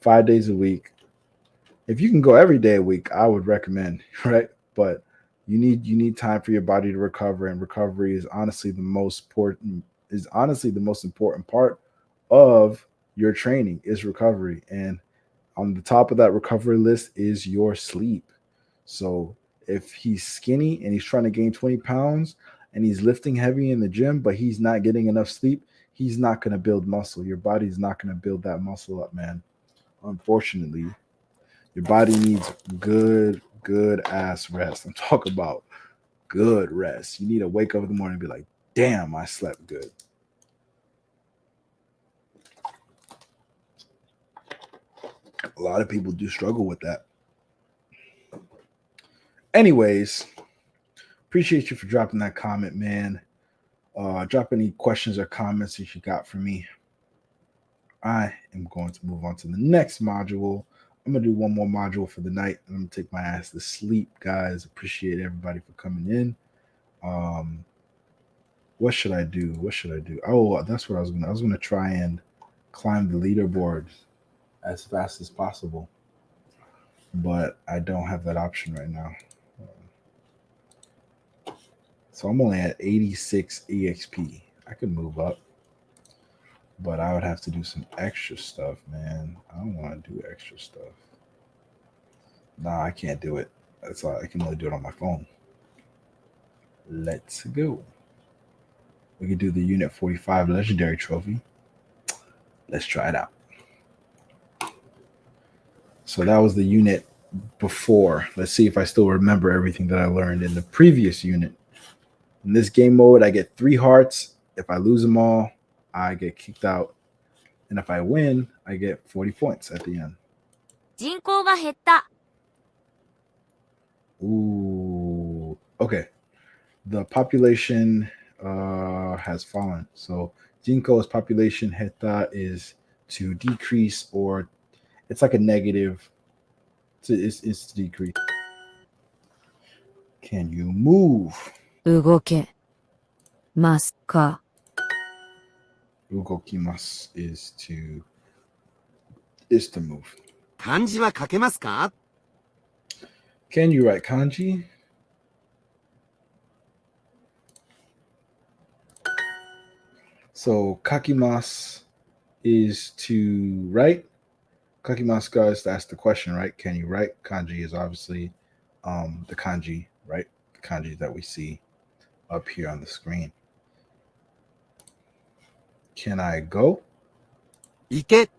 5 days a week. If you can go every day a week, I would recommend, right? But you need time for your body to recover, and recovery is honestly the most important part of your training is recovery. And on the top of that recovery list is your sleep. So if he's skinny and he's trying to gain 20 pounds and he's lifting heavy in the gym, but he's not getting enough sleep, he's not going to build muscle. Your body's not going to build that muscle up, man. Unfortunately, your body needs good ass rest. I'm talking about good rest. You need to wake up in the morning and be like, damn, I slept good. A lot of people do struggle with that. Anyways, appreciate you for dropping that comment, man. Drop any questions or comments that you got for me. I am going to move on to the next module. I'm going to do one more module for the night, and I'm going to take my ass to sleep, guys. Appreciate everybody for coming in. What should I do? Oh, that's what I was going to try and climb the leaderboard as fast as possible, but I don't have that option right now. So I'm only at 86 EXP. I could move up, but I would have to do some extra stuff, man. I don't want to do extra stuff. Nah, I can't do it. That's all. I can only do it on my phone. Let's go. We could do the Unit 45 Legendary Trophy. Let's try it out. So that was the unit before. Let's see if I still remember everything that I learned in the previous unit. In this game mode, I get 3 hearts. If I lose them all, I get kicked out. And if I win, I get 40 points at the end. 人口が減った。 Ooh. Okay. The population has fallen. So Jinko's population heta is to decrease, or it's like a negative. It's to decrease. Can you move? 動けますか Ugokimasu is to move. 漢字は書けますか？ Can you write kanji? So kakimasu is to write. Kakimasu guys, that's the question, right? Can you write? Kanji is obviously the kanji, right? The kanji that we see up here on the screen. Can I go? 行け。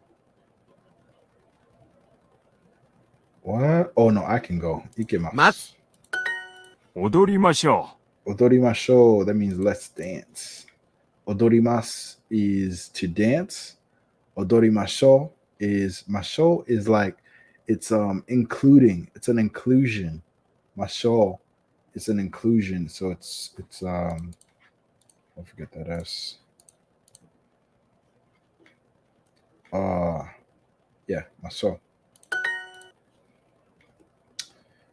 What? Oh no, I can go. Ikemasu. 待つ。踊りましょ Odorimasho, that means let's dance. Odorimasu is to dance. Odorimasho is like it's including. It's an inclusion. Masho is an inclusion. So it's don't forget that S. Yeah, masho.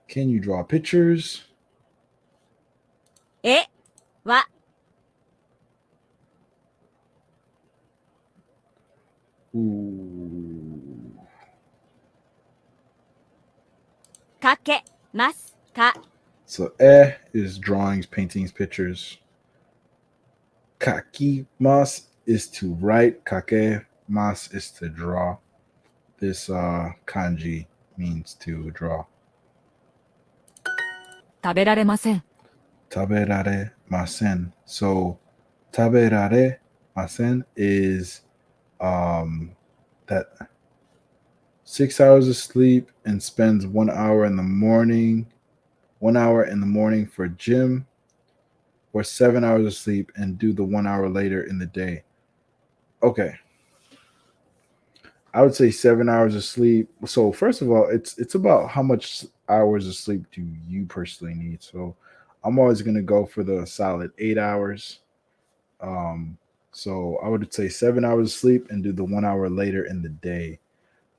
Can you draw pictures? えは Ooh. かけますか So is drawings, paintings, pictures. Kakimas is to write. Kakemas is to draw. This kanji means to draw. 食べられません。 Taberare masen. So taberare masen is that 6 hours of sleep and spends 1 hour in the morning, 1 hour in the morning for gym, or 7 hours of sleep and do the 1 hour later in the day. Okay. I would say 7 hours of sleep. So first of all, it's about how much hours of sleep do you personally need. So I'm always gonna go for the solid 8 hours. So I would say 7 hours of sleep and do the 1 hour later in the day,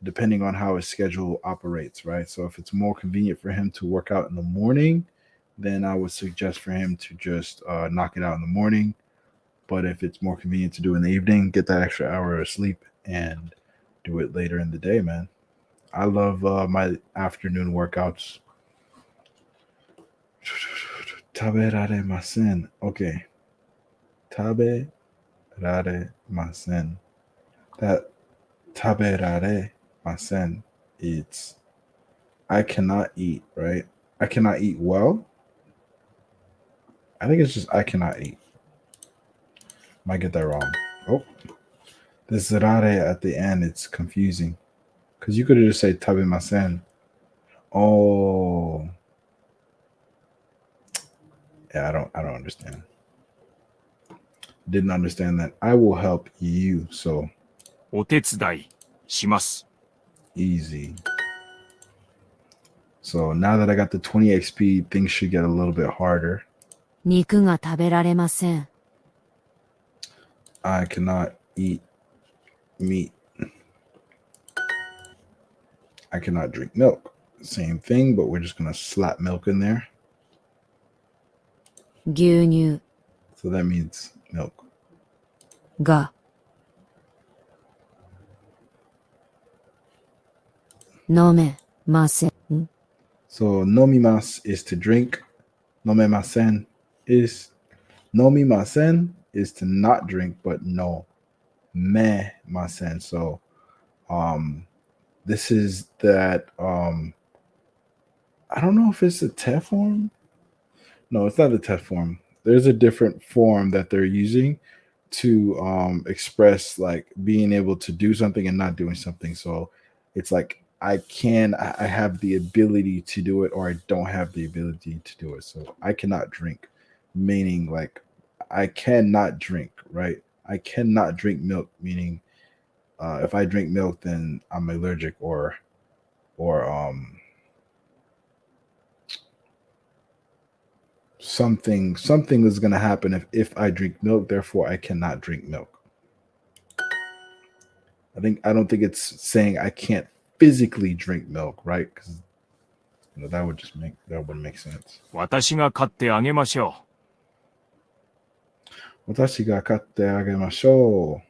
depending on how his schedule operates, right? So if it's more convenient for him to work out in the morning, then I would suggest for him to just knock it out in the morning. But if it's more convenient to do in the evening, get that extra hour of sleep and do it later in the day, man. I love my afternoon workouts. Taberare masen. Okay. Taberare masen. That taberare masen, it's I cannot eat, right? I cannot eat well. I think it's just I cannot eat. Might get that wrong. Oh, this rare at the end, it's confusing. Because you could have just said tabemasen. Oh. Yeah, I don't understand. Didn't understand that. I will help you. So う。お手伝いします。 easy. So now that I got the 20 XP, things should get a little bit harder. 肉が食べられません。 I cannot eat meat. I cannot drink milk. Same thing, but we're just going to slap milk in there. 牛乳 So that means milk. が飲めません。 So nomimas is to drink. Nomemasen is to not drink, but no. masen. So this is that I don't know if it's a TEF form. No, it's not the TEF form. There's a different form that they're using to express like being able to do something and not doing something. So it's like I have the ability to do it or I don't have the ability to do it. So I cannot drink, meaning like I cannot drink, right? I cannot drink milk, meaning if I drink milk, then I'm allergic or something is going to happen if I drink milk. Therefore, I cannot drink milk. I don't think it's saying I can't physically drink milk, right? Because that wouldn't make sense. 私が買ってあげましょ私が買ってあげましょう。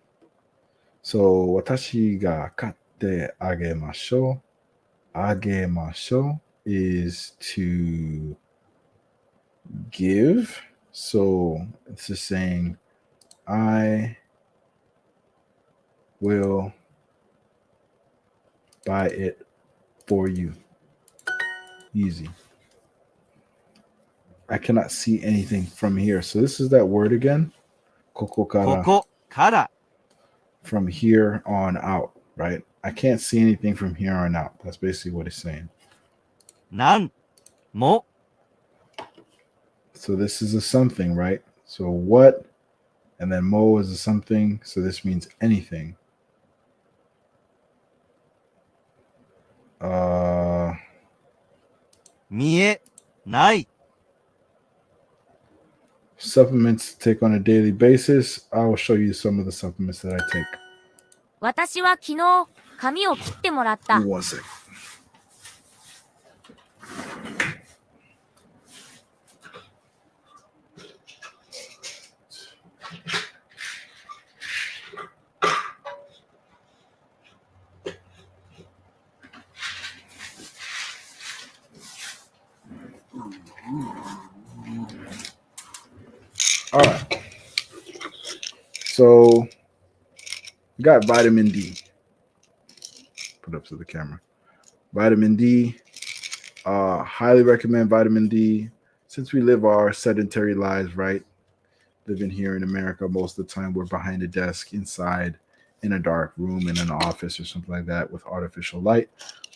So 私が買ってあげましょう。あげましょう is to give. So it's just saying I will buy it for you. Easy. I cannot see anything from here. So this is that word again. ここかう。こらこから。 from here on out, right? I can't see anything from here on out. That's basically what it's saying. なんも So this is a something, right? So what, and then mo is a something. So this means anything. 見えない。 Supplements to take on a daily basis. I will show you some of the supplements that I take. 私は昨日、髪を切ってもらった。 Give me one second. All right. So we got vitamin D. Put up to the camera. Vitamin D. Highly recommend vitamin D. Since we live our sedentary lives, right? Living here in America, most of the time we're behind a desk inside in a dark room in an office or something like that with artificial light.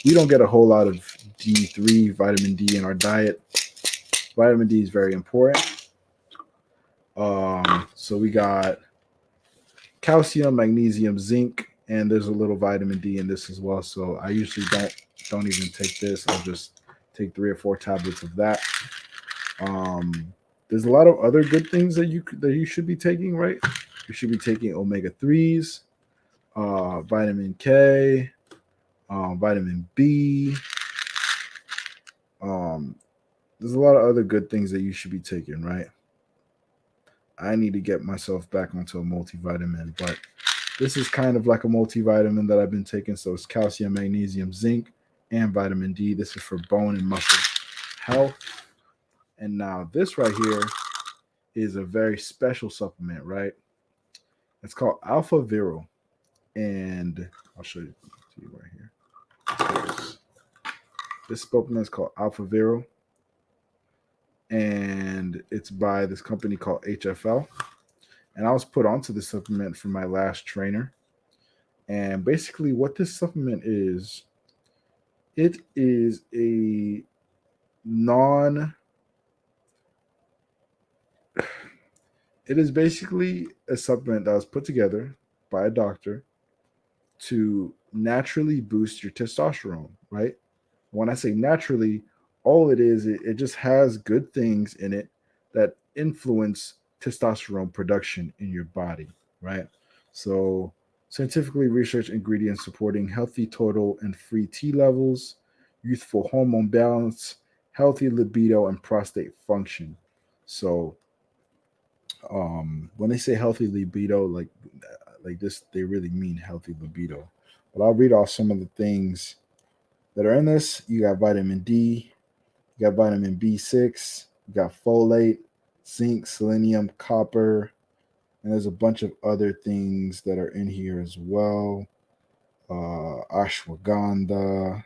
We don't get a whole lot of D3, vitamin D in our diet. Vitamin D is very important. So we got calcium, magnesium, zinc, and there's a little vitamin D in this as well. So I usually don't even take this. I'll just take 3 or 4 tablets of that. There's a lot of other good things that you should be taking, right? You should be taking omega-3s, vitamin K, vitamin B. There's a lot of other good things that you should be taking, right? I need to get myself back onto a multivitamin, but this is kind of like a multivitamin that I've been taking. So it's calcium, magnesium, zinc, and vitamin D. This is for bone and muscle health. And now this right here is a very special supplement, right? It's called Alpha Viral. And I'll show you right here. This supplement is called Alpha Viral. And it's by this company called HFL. And I was put onto this supplement from my last trainer. And basically what this supplement is, it is a it is basically a supplement that was put together by a doctor to naturally boost your testosterone, right? When I say naturally, all it is, it just has good things in it that influence testosterone production in your body, right? So scientifically researched ingredients supporting healthy total and free T levels, youthful hormone balance, healthy libido, and prostate function. So when they say healthy libido, like this, they really mean healthy libido. But I'll read off some of the things that are in this. You got vitamin D, you got vitamin B6, you got folate, zinc, selenium, copper, And there's a bunch of other things that are in here as well. Ashwagandha,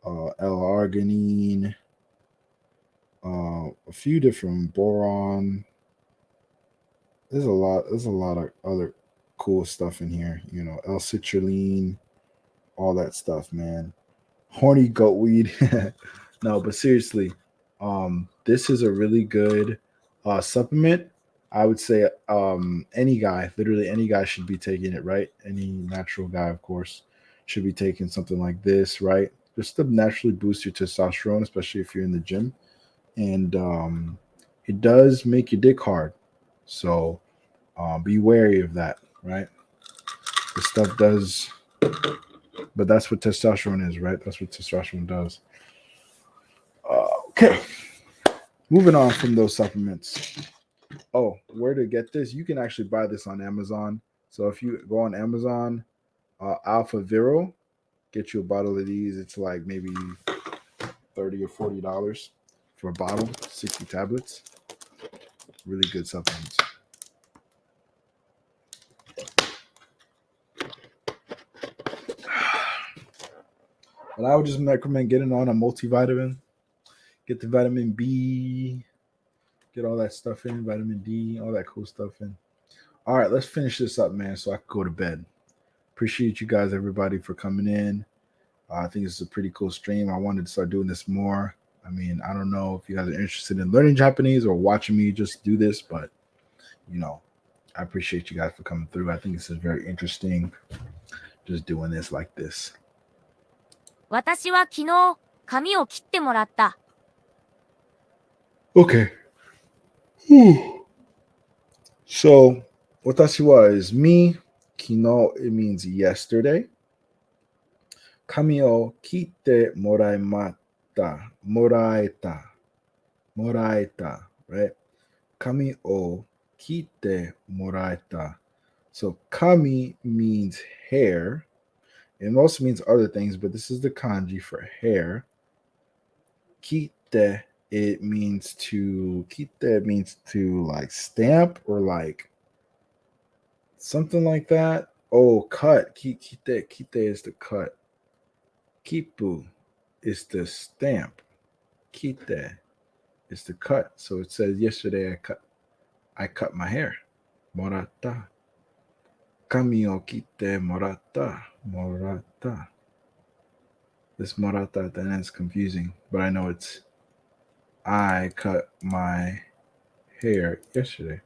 L-arginine, a few different boron. There's a lot. There's a lot of other cool stuff in here. You know, L-citrulline, all that stuff, man. Horny goat weed. No, but seriously, this is a really good supplement. I would say any guy, literally any guy, should be taking it, right? Any natural guy, of course, should be taking something like this, right? Just to naturally boost your testosterone, especially if you're in the gym. And it does make your dick hard. So be wary of that, right? This stuff does, but that's what testosterone is, right? That's what testosterone does. Okay, moving on from those supplements. Oh, where to get this? You can actually buy this on Amazon. So if you go on Amazon, Alpha Vero, get you a bottle of these. It's like maybe $30 or $40 for a bottle, 60 tablets. Really good supplements. But I would just recommend getting on a multivitamin. Get the vitamin B, get all that stuff in, vitamin D, all that cool stuff in. All right, let's finish this up, man, so I can go to bed. Appreciate you guys, everybody, for coming in. I think this is a pretty cool stream. I wanted to start doing this more. I mean, I don't know if you guys are interested in learning Japanese or watching me just do this, but, you know, I appreciate you guys for coming through. I think this is very interesting, just doing this like this. 私は昨日、髪を切ってもらった。Okay. So, watashi wa is me. Kino, it means yesterday. Kami o kite moraemata. Moraeta, right? Kami o kite moraeta. So, kami means hair. It also means other things, but this is the kanji for hair. Kite, it means to like stamp or like something like that. Oh, cut. Kite is the cut. Kipu is the stamp. Kite is the cut. So it says yesterday I cut my hair. Morata. Kami o kite morata. Morata. This morata at the end is confusing, but I know it's I cut my hair yesterday.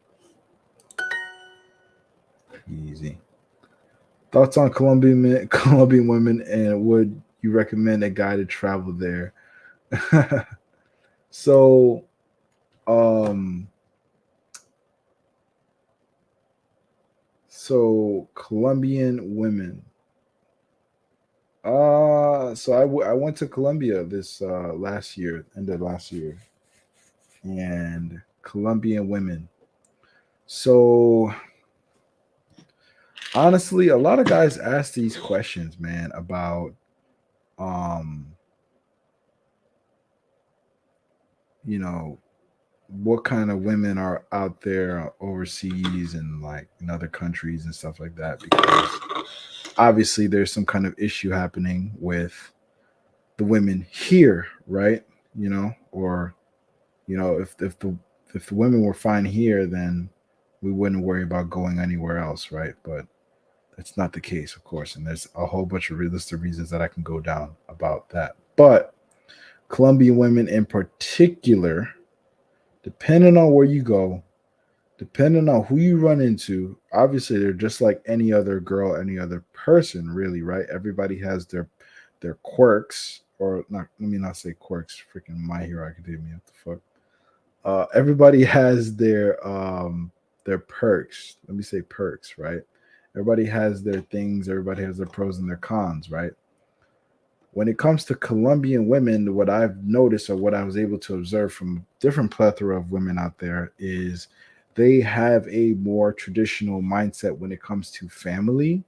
Easy. Thoughts on Colombian women, and would you recommend a guy to travel there? So, Colombian women. So I went to Colombia this last year, end of last year, and Colombian women. So honestly, a lot of guys ask these questions, man, about you know, what kind of women are out there overseas and like in other countries and stuff like that, because obviously there's some kind of issue happening with the women here, right? You know, or if the women were fine here, then we wouldn't worry about going anywhere else, right? But that's not the case, of course, and there's a whole bunch of list of reasons that I can go down about that. But Colombian women in particular, depending on where you go, depending on who you run into, obviously they're just like any other girl, any other person, really, right? Everybody has their quirks, or not. Let me not say quirks. Freaking My Hero Academia. What the fuck? Everybody has their perks. Let me say perks, right? Everybody has their things. Everybody has their pros and their cons, right? When it comes to Colombian women, what I've noticed or what I was able to observe from different plethora of women out there is they have a more traditional mindset when it comes to family.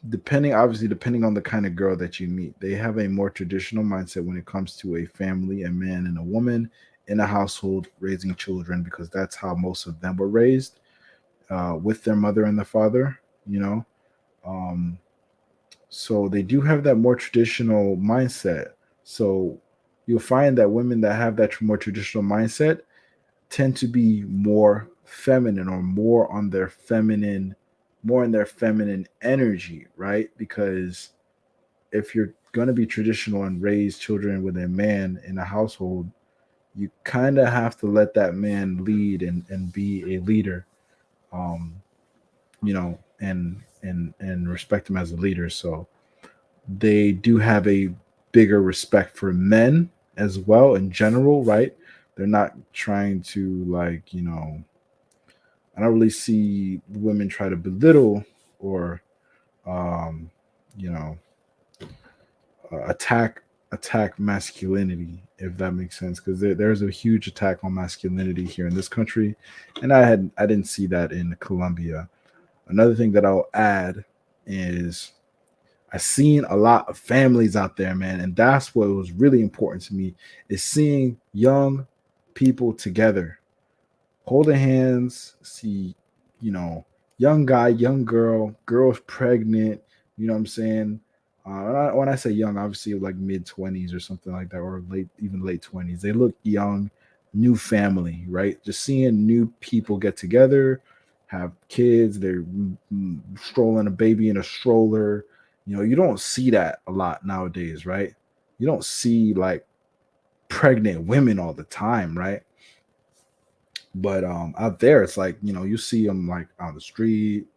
Depending on the kind of girl that you meet, they have a more traditional mindset when it comes to a family, a man and a woman, in a household raising children, because that's how most of them were raised, with their mother and the father, you know. Um, so they do have that more traditional mindset. So you'll find that women that have that more traditional mindset tend to be more feminine, or more in their feminine energy, right? Because if you're going to be traditional and raise children with a man in a household, you kind of have to let that man lead and be a leader, um, and respect him as a leader. So they do have a bigger respect for men as well in general, right? They're not trying to, like, I don't really see women try to belittle or, um, you know, attack masculinity, if that makes sense, because there's a huge attack on masculinity here in this country, and I didn't see that in Colombia. Another thing that I'll add is I've seen a lot of families out there, man, and that's what was really important to me, is seeing young people together, holding hands, see, you know, young guy, young girl, girl's pregnant, you know what I'm saying? When I say young, obviously like mid 20s or something like that, or even late 20s. They look young, new family, right? Just seeing new people get together, have kids, they're strolling a baby in a stroller. You don't see that a lot nowadays, right? You don't see like pregnant women all the time, right? But out there, it's like, you see them like on the street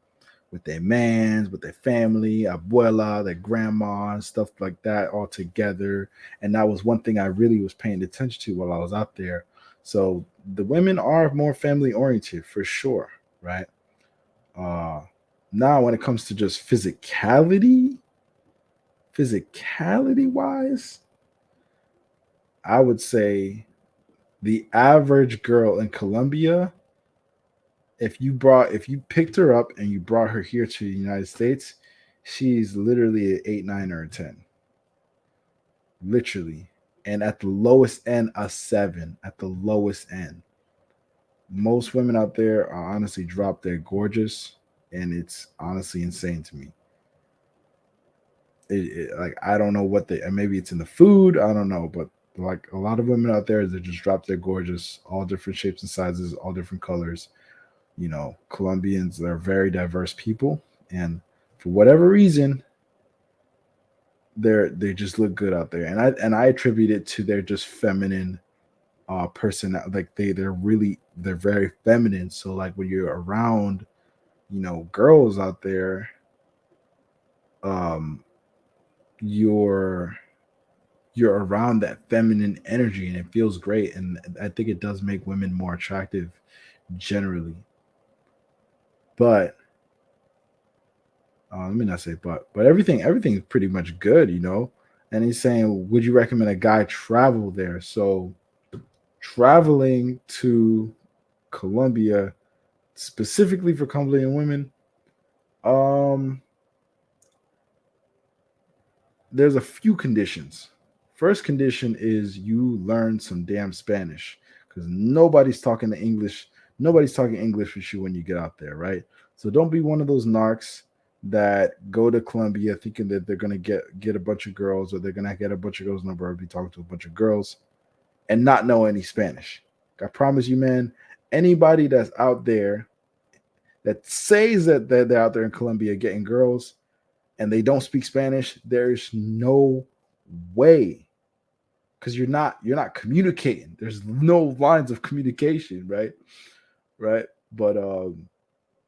with their mans, with their family, abuela, their grandma, and stuff like that, all together. And that was one thing I really was paying attention to while I was out there. So the women are more family oriented for sure, right? Uh, Now, when it comes to just physicality wise, I would say the average girl in Colombia, if you picked her up and you brought her here to the United States, she's literally an 8, 9, or a 10. Literally. And at the lowest end, a 7. At the lowest end. Most women out there are honestly drop dead gorgeous, and it's honestly insane to me. Like, I don't know what maybe it's in the food, I don't know, but like a lot of women out there, they just drop dead gorgeous, all different shapes and sizes, all different colors. Colombians are very diverse people, and for whatever reason, they just look good out there, and I attribute it to their just feminine person. Like they're very feminine. So like when you're around, girls out there, um, you're you're around that feminine energy, and it feels great, and I think it does make women more attractive generally. But let me not say but everything's pretty much good. And he's saying, would you recommend a guy travel there? So traveling to Colombia specifically for Colombian women, um, there's a few conditions. First condition is you learn some damn Spanish, because Nobody's talking English with you when you get out there, right? So don't be one of those narcs that go to Colombia thinking that they're gonna get a bunch of girls, or they're gonna get a bunch of girls number, or be talking to a bunch of girls and not know any Spanish. I promise you, man, anybody that's out there that says that they're out there in Colombia getting girls and they don't speak Spanish, there's no way, because you're not communicating. There's no lines of communication, right? Right. But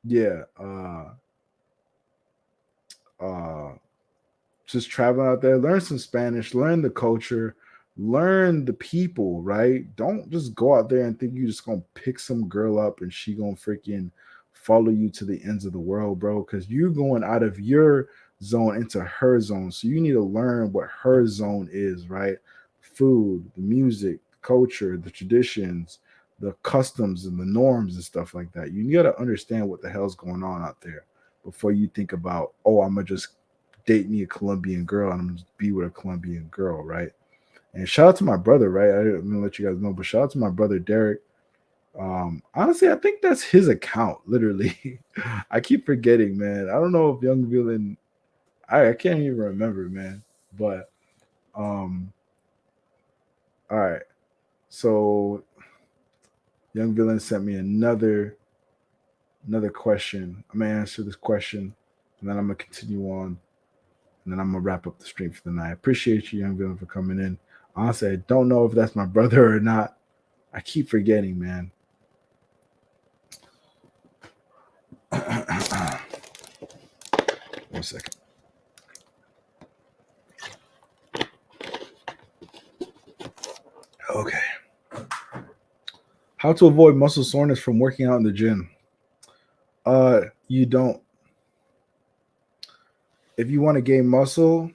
yeah, uh just traveling out there, learn some Spanish, learn the culture, learn the people, right? Don't just go out there and think you're just gonna pick some girl up and she gonna freaking follow you to the ends of the world, bro. Because you're going out of your zone into her zone. So you need to learn what her zone is, right? Food, the music, culture, the traditions, the customs and the norms and stuff like that. You gotta understand what the hell's going on out there before you think about, oh, I'm gonna just date me a Colombian girl and I'm gonna be with a Colombian girl, right? And shout out to my brother, right? I'm gonna let you guys know, but shout out to my brother Derek. Honestly, I think that's his account, literally. I keep forgetting, man. I don't know if Young Villain, I can't even remember, man. But all right. So Young Villain sent me another question. I'm gonna answer this question, and then I'm gonna continue on, and then I'm gonna wrap up the stream for the night. I appreciate you, Young Villain, for coming in. Honestly, I don't know if that's my brother or not. I keep forgetting, man. One second. Okay. How to avoid muscle soreness from working out in the gym? You don't. If you want to gain muscle,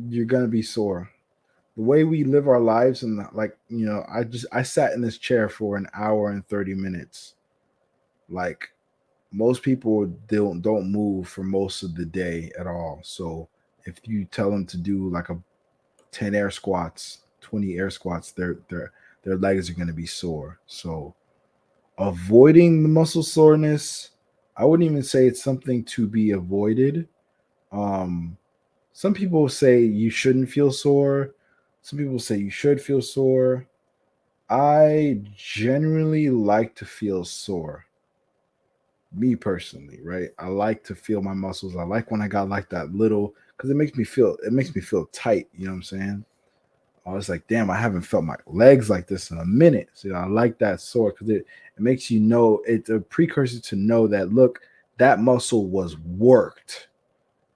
you're gonna be sore. The way we live our lives, and like, you know, I sat in this chair for an hour and 30 minutes. Like, most people don't move for most of the day at all. So if you tell them to do like a 10 air squats, 20 air squats, their legs are gonna be sore. So avoiding the muscle soreness, I wouldn't even say it's something to be avoided. Um, some people say you shouldn't feel sore. Some people say you should feel sore. I generally like to feel sore. Me personally, right? I like to feel my muscles. I like when I got like that little, because it makes me feel tight. You know what I'm saying? I was like, damn, I haven't felt my legs like this in a minute. So I like that sore because it makes you know, it's a precursor to know that, look, that muscle was worked.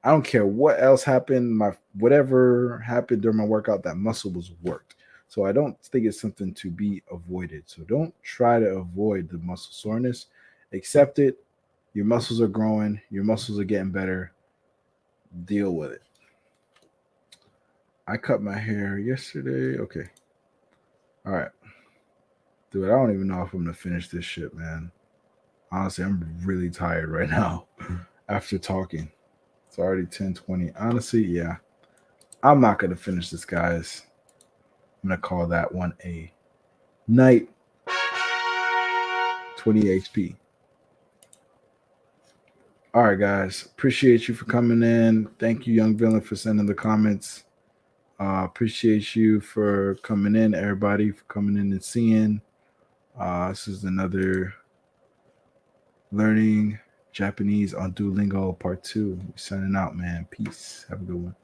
I don't care what else happened, whatever happened during my workout, that muscle was worked. So I don't think it's something to be avoided. So don't try to avoid the muscle soreness. Accept it. Your muscles are growing, your muscles are getting better. Deal with it. I cut my hair yesterday. Okay. All right. Dude, I don't even know if I'm gonna finish this shit, man. Honestly, I'm really tired right now after talking. It's already 10:20. Honestly, yeah. I'm not gonna finish this, guys. I'm gonna call that one a night. 20 HP. All right, guys. Appreciate you for coming in. Thank you, Young Villain, for sending the comments. Appreciate you for coming in, everybody, for coming in and seeing. This is another Learning Japanese on Duolingo Part 2. Signing out, man. Peace. Have a good one.